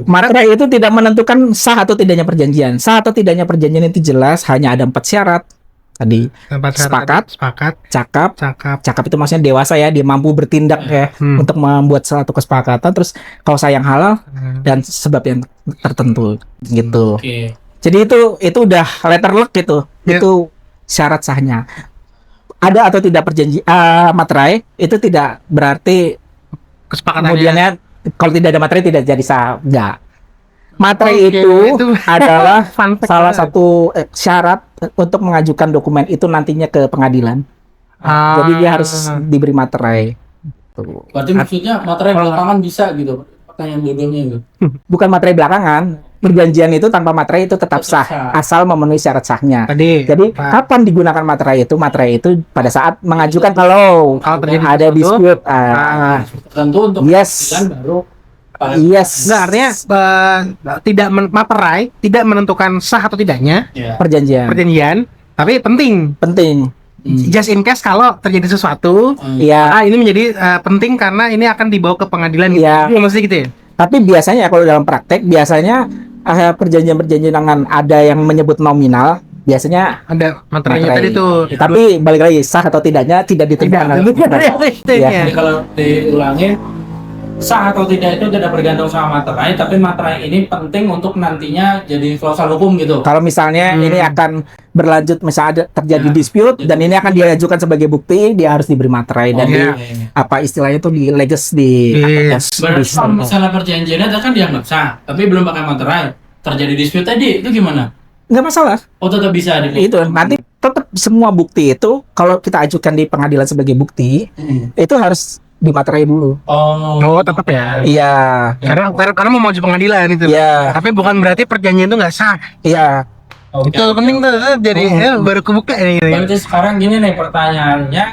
Materai itu tidak menentukan sah atau tidaknya perjanjian. Sah atau tidaknya perjanjian itu jelas hanya ada 4 syarat. Tadi sepakat, cakap itu maksudnya dewasa ya, dia mampu bertindak ya untuk membuat suatu kesepakatan. Terus kalau sayang halal dan sebab yang tertentu gitu. Jadi itu udah letter luck gitu. Itu syarat sahnya. Ada atau tidak perjanjian materai itu tidak berarti kesepakatannya. Kemudiannya kalau tidak ada materai tidak jadi sah. Enggak. Materai itu adalah salah satu syarat untuk mengajukan dokumen itu nantinya ke pengadilan. Jadi dia harus diberi materai. Tuh. Berarti maksudnya materai belakangan bisa gitu. Pertanyaan bodohnya itu. Bukan materai belakangan. Perjanjian itu tanpa materai itu tetap sah asal memenuhi syarat sahnya. Jadi kapan digunakan materai itu? Materai itu pada saat mengajukan kalau terjadi ada dispute. Tentu untuk baru. Nah, artinya materai tidak menentukan sah atau tidaknya perjanjian, tapi penting. Just in case kalau terjadi sesuatu, ini menjadi penting karena ini akan dibawa ke pengadilan. Iya, mesti gitu ya. Tapi biasanya kalau dalam praktek perjanjian-perjanjian dengan ada yang menyebut nominal, biasanya ada materainya tadi tuh. Tapi balik lagi sah atau tidaknya tidak ditentukan. Jadi kalau diulangi sah atau tidak itu tidak bergantung sama materai, tapi materai ini penting untuk nantinya jadi klausal hukum gitu. Kalau misalnya ini akan berlanjut, misalnya terjadi dispute dan ini akan diajukan sebagai bukti, dia harus diberi materai dan apa istilahnya itu di leges di berarti kalau misalnya perjanjiannya kan dianggap sah, tapi belum pakai materai, terjadi dispute tadi itu gimana? Nggak masalah. Oh, tetap bisa itu nanti tetap semua bukti itu kalau kita ajukan di pengadilan sebagai bukti itu harus dimaterai dulu. Oh, tetap ya. Iya. Karena mau maju pengadilan itu. Iya. Tapi bukan berarti perjanjian itu nggak sah. Iya. Itu penting tuh. Jadi baru kebuka ini. Berarti sekarang gini nih pertanyaannya.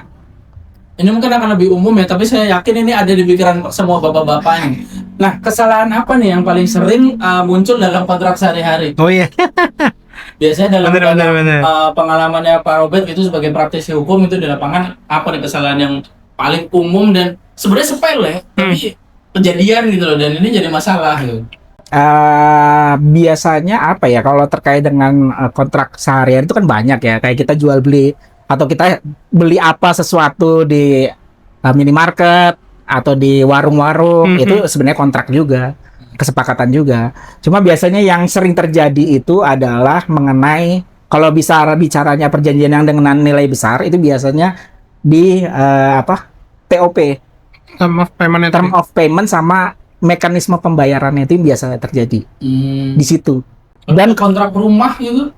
Ini mungkin akan lebih umum ya, tapi saya yakin ini ada di pikiran semua bapak-bapak nih. Nah, kesalahan apa nih yang paling sering muncul dalam kontrak sehari-hari? Oh iya. Biasanya dalam pengalamannya Pak Robert itu sebagai praktisi hukum itu di lapangan apa nih kesalahan yang paling umum dan sebenarnya sepele tapi kejadian gitu loh, dan ini jadi masalah gitu. Biasanya apa ya kalau terkait dengan kontrak seharian itu kan banyak ya, kayak kita jual beli atau kita beli apa sesuatu di minimarket atau di warung-warung itu sebenarnya kontrak juga, kesepakatan juga. Cuma biasanya yang sering terjadi itu adalah mengenai kalau bisa bicaranya perjanjian yang dengan nilai besar itu biasanya di TOP, Term of payment itu. term of payment sama mekanisme pembayarannya itu yang biasa terjadi di situ. Dan kontrak rumah gitu.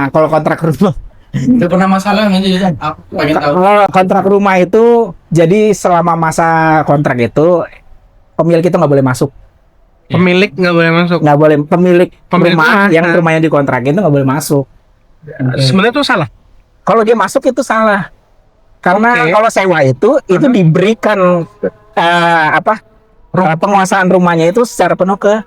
Kalau kontrak rumah, Udah pernah masalah nggak sih? Aku pengen tahu. kalau kontrak rumah itu jadi selama masa kontrak itu pemilik itu nggak boleh masuk, Pemilik nggak boleh masuk. nggak boleh pemilik Pemilik rumah rumah, yang nah. rumahnya dikontrakin itu nggak boleh masuk. Sebenarnya itu salah. Kalau dia masuk itu salah, karena Oke. kalau sewa itu diberikan penguasaan rumahnya itu secara penuh ke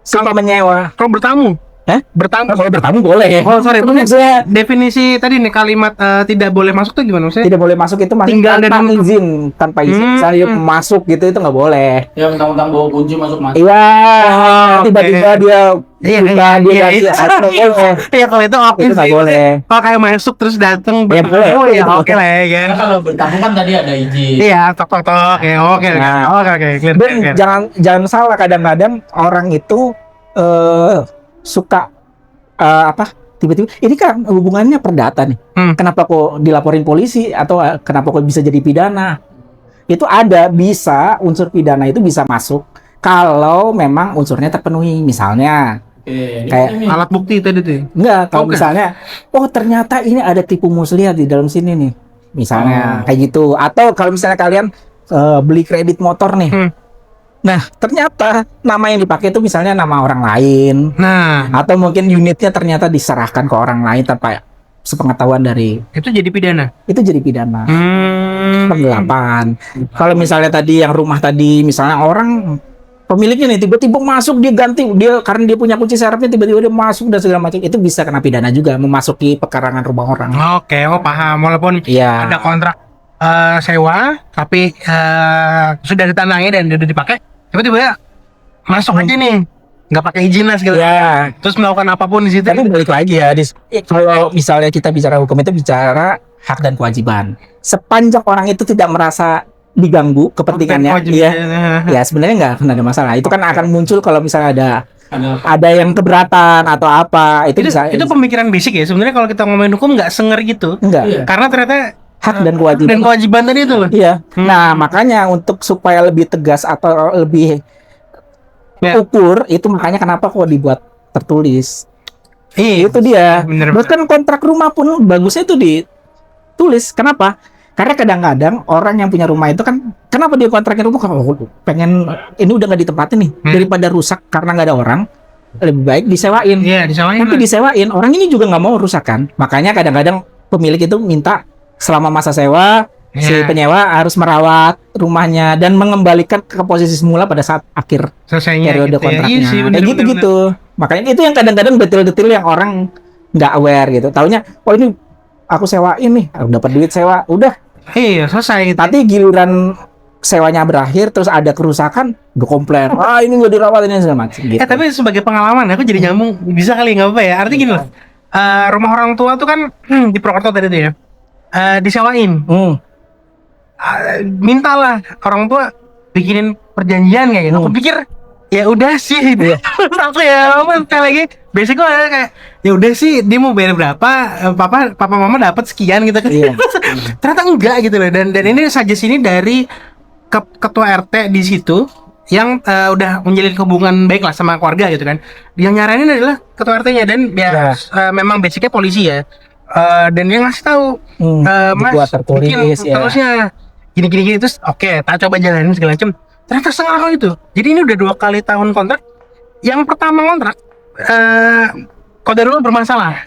si menyewa. Kalau bertamu, Hah? bertamu. Kalau bertamu boleh. Oh, sorry, Itu maksudnya Definisi tadi nih kalimat tidak boleh masuk tuh gimana maksudnya? tidak boleh masuk itu masih Tinggal tanpa dan- izin, tanpa izin. Misalnya masuk gitu itu nggak boleh. Ya mentang-mentang bawa kunci masuk. Iya, oke. tiba-tiba dia Iya, buka, dia iya, kasih iya. atau boleh. Iya, kalau itu oke Itu nggak sih. boleh. Kalau kayak masuk terus datang, Ya, boleh. oh ya Itu oke lah ya kan. Karena kalau bertamu kan tadi ada izin. Iya, tok tok tok. Ya oke. Nah. Oke, clear. Dan clear. jangan salah, kadang-kadang orang itu suka tiba-tiba ini kan hubungannya perdata nih. Kenapa kok dilaporin polisi atau kenapa kok bisa jadi pidana? Itu bisa unsur pidana itu bisa masuk kalau memang unsurnya terpenuhi. Misalnya Oke. kayak Ini Alat bukti tadi tuh. enggak, kalau Oke. misalnya ternyata ini ada tipu muslihat di dalam sini nih. Misalnya kayak gitu. Atau kalau misalnya kalian beli kredit motor nih. Nah, ternyata nama yang dipakai itu misalnya nama orang lain. Nah, Atau mungkin unitnya ternyata diserahkan ke orang lain tanpa sepengetahuan dari itu jadi pidana. itu jadi pidana. Hmm. Penggelapan. Kalau misalnya tadi yang rumah tadi, misalnya orang pemiliknya nih tiba-tiba masuk, dia ganti, dia karena dia punya kunci serepnya tiba-tiba dia masuk dan segala macam, itu bisa kena pidana juga, memasuki pekarangan rumah orang. Oke, paham. Walaupun Iya. ada kontrak sewa, tapi sudah ditandangi dan sudah dipakai, tiba-tiba ya masuk aja nih, nggak pakai izin lah segala. Ya, Terus melakukan apapun di situ. tapi balik lagi ya, kalau misalnya kita bicara hukum itu bicara hak dan kewajiban. Sepanjang orang itu tidak merasa diganggu kepentingannya, iya, ya sebenarnya nggak akan ada masalah. Itu kan akan muncul kalau misalnya ada yang keberatan atau apa, itu bisa. Itu pemikiran basic ya. Sebenarnya kalau kita ngomongin hukum nggak senger gitu. enggak Iya. Karena ternyata hak dan kewajiban. dan kewajiban tadi itu loh. Iya. Nah, makanya untuk supaya lebih tegas atau lebih Ya. ukur, itu makanya kenapa kok dibuat tertulis. Iya. Itu dia. Bener. Bahkan kontrak rumah pun bagusnya itu ditulis. Kenapa? Karena kadang-kadang orang yang punya rumah itu kan, kenapa dia kontrakin rumah? Kalau pengen ini udah nggak ditempatin nih, daripada rusak karena nggak ada orang, lebih baik disewain. Iya, disewain. Tapi disewain, orang ini juga nggak mau rusak kan. Makanya kadang-kadang pemilik itu minta selama masa sewa, si Iya. penyewa harus merawat rumahnya dan mengembalikan ke posisi semula pada saat akhir Selesainya periode gitu ya. kontraknya. Iya sih, bener, Kayak bener, gitu-gitu. Makanya itu yang kadang-kadang detail-detail yang orang nggak aware gitu. Taunya, ini aku sewain nih, dapat duit sewa, udah. bener. Iya, selesai. Tapi giliran sewanya berakhir, terus ada kerusakan, udah komplain. Ini nggak dirawat ini segala macam. Gitu. Tapi sebagai pengalaman aku jadi nyambung, bisa kali nggak apa-apa ya. Artinya gini loh. Rumah orang tua tuh kan di Purwokerto tadi tuh ya. Disewain. Mintalah orang tua bikinin perjanjian kayak gitu. Aku pikir ya udah sih gitu. Aku ya apa sekali lagi basic gue kayak ya udah sih dia mau bayar berapa, papa mama dapat sekian gitu kan. Iya. Ternyata enggak gitu loh. Dan ini suggest ini dari ketua RT di situ yang udah menjalin hubungan baik lah sama keluarga gitu kan. Yang nyaranin adalah ketua RT-nya dan ya memang basicnya polisi ya. Dan dia ngasih tahu Mas dibuat tertulis bikin ya. terusnya gini terus oke, tak coba jalanin segala macam. Ternyata salah itu. Jadi ini udah 2 kali tahun kontrak. Yang pertama kontrak kodarullah bermasalah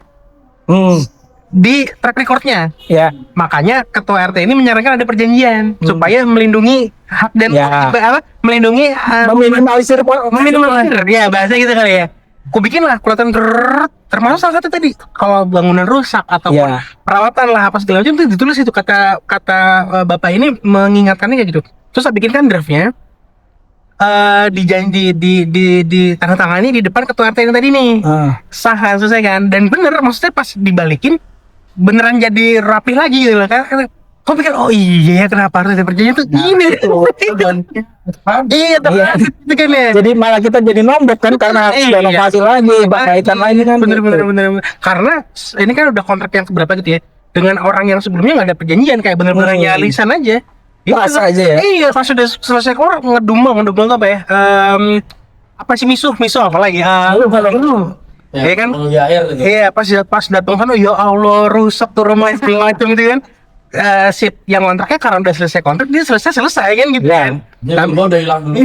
di track recordnya. Ya. Makanya ketua RT ini menyarankan ada perjanjian supaya melindungi hak dan melindungi Meminimalisir ya bahasa gitu kali ya. Aku bikin lah kelihatan termasuk salah satu tadi kalau bangunan rusak atau perawatan lah apa segala macam itu ditulis itu kata bapak ini mengingatkannya kayak gitu. Terus saya bikinkan draftnya di tanda tangani di depan ketua RT yang tadi nih sah kan, selesai kan, dan bener maksudnya pas dibalikin beneran jadi rapi lagi gitu loh kan. Kau pikir oh iya kenapa harus ada perjanjian tuh ini iya itu kan ya. Jadi malah kita jadi nombok kan karena renovasi lagi, kaitan lagi kan. Bener. Karena ini kan udah kontrak yang keberapa gitu ya dengan orang yang sebelumnya nggak ada perjanjian kayak bener-bener ya lisan aja. Pas aja ya. Iya, pas sudah selesai keluar ngedumel tuh apa ya? Apa sih misuh apa lagi? Iya kan? Penguji air gitu. Iya, pas datang sana ya Allah rusak tuh rumah segala macam gitu kan. Si yang kontraknya karena udah selesai kontrak dia selesai kan gitu Iya. kan. Dia udah hilang dulu.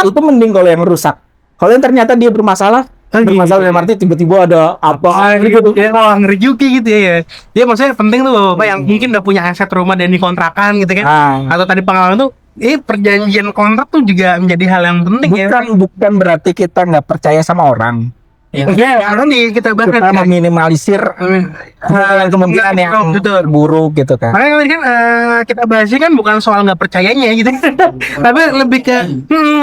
itu mending kalau yang rusak. Kalau yang ternyata dia bermasalah dalam arti tiba-tiba ada apa gitu. Ya, ngeri juga gitu ya. Ya maksudnya penting tuh Bapak yang mungkin udah punya aset rumah dan dikontrakan gitu kan. Atau tadi pengalaman tuh perjanjian kontrak tuh juga menjadi hal yang penting ya. Bukan berarti kita nggak percaya sama orang. Ya. Ya, karena kita bahas Kita meminimalisir kemungkinan yang betul. buruk gitu kan. Makanya tadi kan kita bahasnya kan bukan soal nggak percayanya gitu tapi lebih ke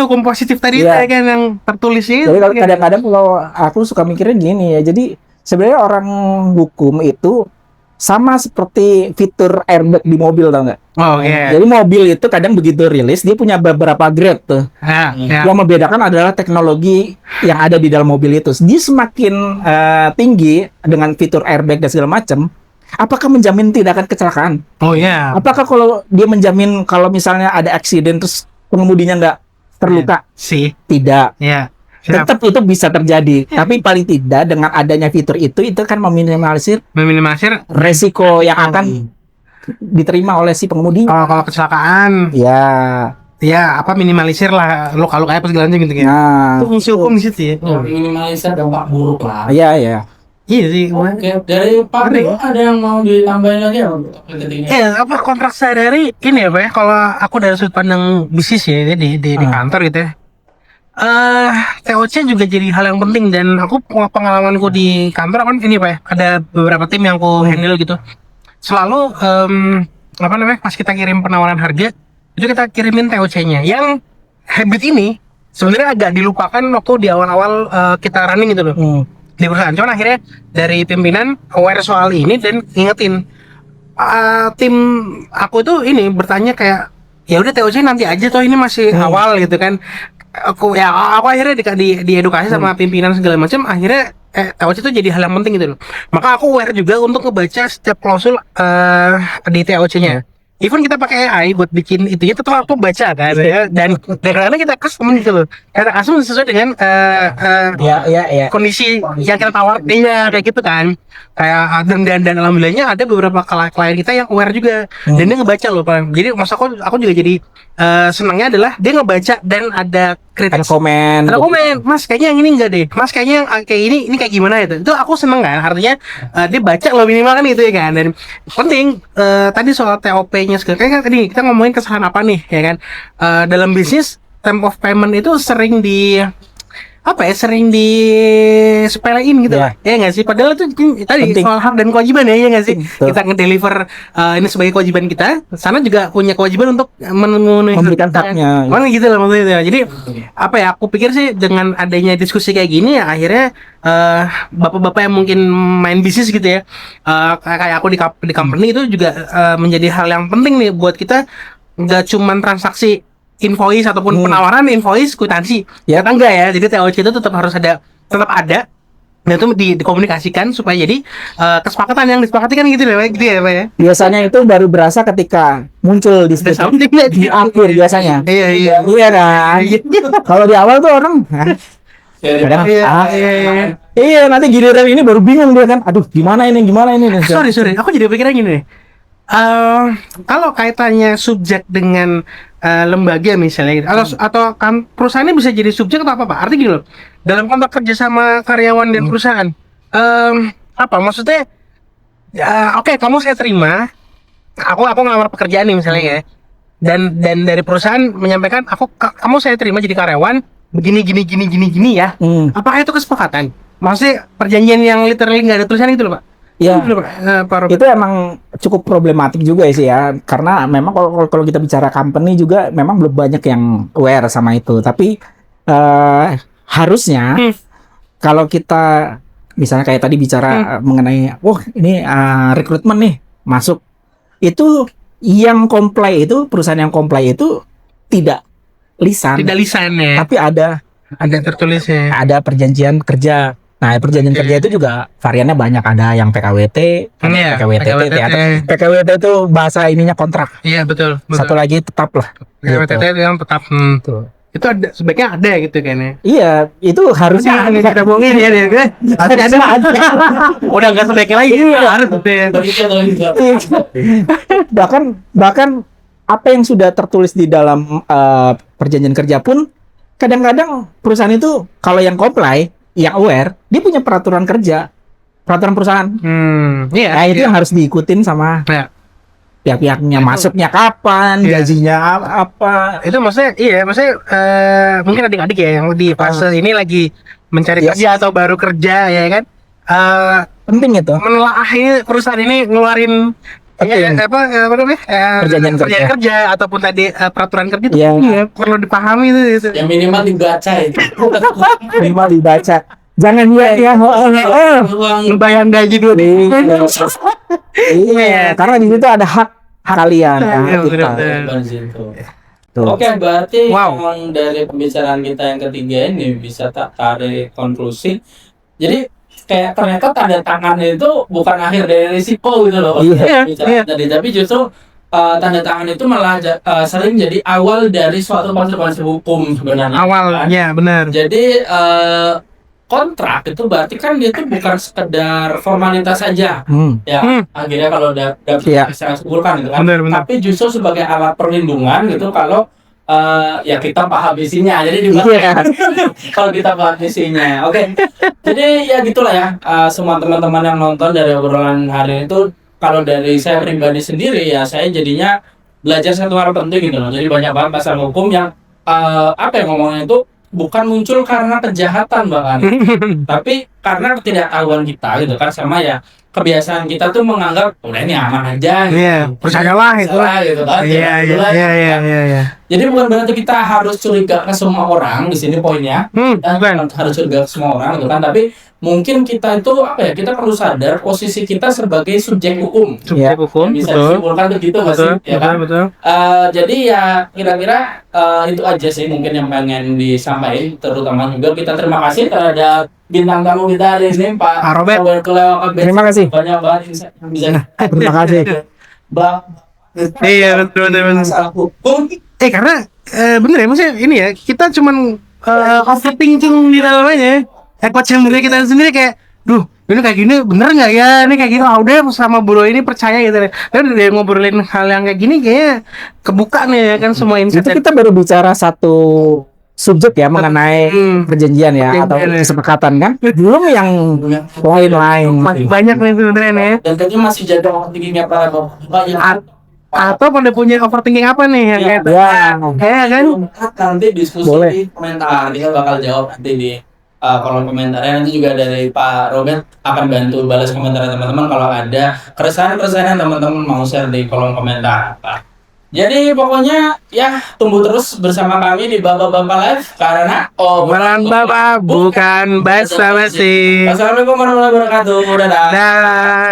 hukum positif tadi Iya. kan yang tertulisnya Jadi kalau kadang-kadang kalau aku suka mikirnya gini ya. Jadi sebenarnya orang hukum itu sama seperti fitur airbag di mobil, tau nggak? oh iya Jadi mobil itu kadang begitu rilis dia punya beberapa grade tuh. ya. Yang membedakan adalah teknologi yang ada di dalam mobil itu. Dia semakin tinggi dengan fitur airbag dan segala macam. Apakah menjamin tidak akan kecelakaan? Oh iya Apakah kalau dia menjamin kalau misalnya ada accident terus pengemudinya nggak terluka? sih Tidak. ya siap. Tetap itu bisa terjadi. Tapi paling tidak dengan adanya fitur itu kan meminimalisir meminimalisir resiko yang akan diterima oleh si pengemudi. kalau kecelakaan Ya. ya apa minimalisir lah luka-luka apa segala macam gitu kan Nah, itu fungsi hukum di situ ya Minimalisir dampak buruk lah. iya ya. iya sih Oke, dari Pak Bro ada yang mau ditambahin lagi ya untuk topik ketiga? apa kontrak sehari-hari ini ya Pak ya kalau aku dari sudut pandang bisnis ya di kantor gitu ya TOC juga jadi hal yang penting dan aku pengalamanku di kantor kan ini Pak ya ada beberapa tim yang aku handle gitu selalu apa namanya pas kita kirim penawaran harga itu kita kirimin TOC-nya yang habit ini sebenarnya agak dilupakan waktu di awal-awal kita running gitu loh di perusahaan. Cuman akhirnya dari pimpinan aware soal ini dan ngingetin tim aku tuh ini bertanya kayak ya udah TOC nanti aja toh ini masih awal gitu kan. Aku akhirnya diedukasi sama pimpinan segala macam akhirnya TOC itu jadi hal yang penting gitu loh. Maka aku aware juga untuk ngebaca setiap klausul di TOC-nya. Even kita pakai AI buat bikin itu ya tetap aku baca kan ya dan karena kita custom gitu loh. Kita custom sesuai dengan Ya. kondisi yang kita tawarin ya kayak gitu kan. Kayak dan alhamdulillahnya ada beberapa klien kita yang aware juga dan dia ngebaca loh Pak. Jadi masa aku juga jadi senangnya adalah dia ngebaca dan ada kritik. Ada komen, Mas kayaknya yang ini enggak deh. Mas kayaknya yang kayak ini kayak gimana itu. Itu aku seneng kan. Artinya dia baca loh minimal kan itu ya kan. Dan penting tadi soal TOP-nya kayak tadi kita ngomongin kesalahan apa nih ya kan. Dalam bisnis term of payment itu sering disepelein gitu Ya. ya nggak sih padahal itu tadi Penting. soal hak dan kewajiban ya nggak sih Betul. kita ngedeliver ini sebagai kewajiban kita sana juga punya kewajiban untuk memenuhi Memberikan haknya. mana gitu lah maksudnya jadi apa ya aku pikir sih dengan adanya diskusi kayak gini ya akhirnya bapak-bapak yang mungkin main bisnis gitu ya kayak aku di company itu juga menjadi hal yang penting nih buat kita nggak cuman transaksi invoice ataupun penawaran invoice kwitansi ya kan enggak ya jadi TOC itu tetap ada dan itu dikomunikasikan supaya jadi kesepakatan yang disepakati kan gitu ya Pak ya Biasanya itu baru berasa ketika muncul di akhir biasanya. iya Iya kan. Kalau di awal tuh orang kadang, iya nanti giliran ini baru bingung dia kan. Aduh, gimana ini? sorry aku jadi pikirnya gini nih kalau kaitannya subjek dengan lembaga misalnya gitu, atau kan perusahaannya bisa jadi subjek atau apa Pak? Artinya gini loh, dalam kontrak kerja sama karyawan dan perusahaan, apa maksudnya? Oke, kamu saya terima, aku ngelamar pekerjaan nih misalnya ya, dan dari perusahaan menyampaikan kamu saya terima jadi karyawan begini ya, apakah itu kesepakatan? Maksudnya perjanjian yang literally nggak ada tulisan itu loh Pak? Ya, Pak itu emang cukup problematik juga sih ya, karena memang kalau kita bicara company juga memang belum banyak yang aware sama itu. Tapi harusnya kalau kita misalnya kayak tadi bicara mengenai, ini rekrutmen nih masuk, itu yang comply itu perusahaan yang comply itu tidak lisan ya, tapi ada tertulisnya, perjanjian kerja Nah, perjanjian kerja itu juga variannya banyak, ada yang PKWT, ada Iya, PKWTT, PKWTT. PKWT itu bahasa ininya kontrak. Iya betul. Satu lagi tetap lah. PKWTT itu yang tetap Tuh. itu ada sebaiknya ada gitu kayaknya. Iya, itu harusnya Kita bohongin ya dia. Harusnya ada. Udah enggak sebaiknya lagi. Harus deh. bahkan apa yang sudah tertulis di dalam perjanjian kerja pun kadang-kadang perusahaan itu kalau yang comply, yang aware, dia punya peraturan kerja, peraturan perusahaan. Iya. Nah, itu yang harus diikutin sama Iya. pihak-pihaknya, masuknya kapan, Iya. gajinya apa. Itu maksudnya mungkin adik-adik ya yang di fase ini lagi mencari Yes. kerja atau baru kerja ya kan. Penting itu. Menelaah ini perusahaan ini ngeluarin Penting. apa namanya? Perjanjian kerja ataupun tadi peraturan kerja itu Iya. penting ya, perlu dipahami itu. Yang minimal dibaca itu. Minimal dibaca. Jangan ya. Uang Bayang gaji dulu. Iya, karena di situ ada hak kalian. Iya, Hak kita. benar-benar. di situ. Tuh. Oke, berarti Wow. yang dari pembicaraan kita yang ketiga ini bisa tak tarik konklusi. Jadi kayak ternyata tanda tangan itu bukan akhir dari risiko gitu loh. Iya, iya. Tadi, tapi justru tanda tangan itu malah sering jadi awal dari suatu konsekuensi hukum sebenarnya. Awalnya benar. Jadi kontrak itu berarti kan dia tuh bukan sekedar formalitas saja. Ya, akhirnya kalau udah Iya. saya simpulkan gitu kan. Benar. Tapi justru sebagai alat perlindungan gitu kalau ya kita paham isinya. Jadi Iya. kalau kita paham isinya. Oke. Jadi ya gitulah ya. Semua teman-teman yang nonton dari obrolan hari itu, kalau dari saya pribadi sendiri ya saya jadinya belajar satu hal penting gitu loh. Jadi banyak banget pasal hukum yang apa yang ngomongnya itu bukan muncul karena kejahatan bahkan, tapi karena ketidaktahuan kita gitu kan, sama ya kebiasaan kita tuh menganggap udah ini aman aja gitu. Iya, percayalah itu. Gitu kan. Iya. Jadi bukan berarti kita harus curiga ke semua orang, di sini poinnya. Kita Bukan. harus curiga ke semua orang gitu kan, tapi mungkin kita itu apa ya, kita perlu sadar posisi kita sebagai subjek hukum. Subjek hukum, Bisa betul. disimpulkan begitu nggak sih? Ya kan? Betul. Jadi ya kira-kira itu aja sih mungkin yang pengen disampaikan, terutama juga kita terima kasih terhadap bintang tamu kita hari ini Pak Robert. Kelewak. Terima kasih. Banyak banget insight yang bisa Terima kasih. Bang. Iya, betul. Masalah hukum. Karena bener ya, maksudnya ini ya, kita cuman overthinking di dalamnya. Coach yang dari kita sendiri kayak, duh, ini kayak gini bener nggak ya? Ini kayak gini, udah sama bro ini percaya gitu. Dan udah ngobrolin hal yang kayak gini, kayaknya kebuka nih ya kan semua Itu insight. kita baru bicara satu subjek ya mengenai perjanjian ya atau Perjanjian ya. kesepakatan kan. Belum yang lain-lain. Masih banyak nih sebenarnya nih. Dan kayaknya masih jaga tingginya para bapak yang Atau pada punya overthinking apa nih yang kayak Ya, kan? nanti diskusi Boleh. di komentar, dia bakal jawab nanti di kolom komentarnya. Nanti juga dari Pak Robert akan bantu balas komentar teman-teman kalau ada keresahan-keresahan yang teman-teman mau share di kolom komentar. Jadi pokoknya ya tunggu terus bersama kami di Bapak-Bapak Live karena Obrolan Bapak bukan basa-basi. Assalamualaikum warahmatullahi wabarakatuh. Dadah. Dah.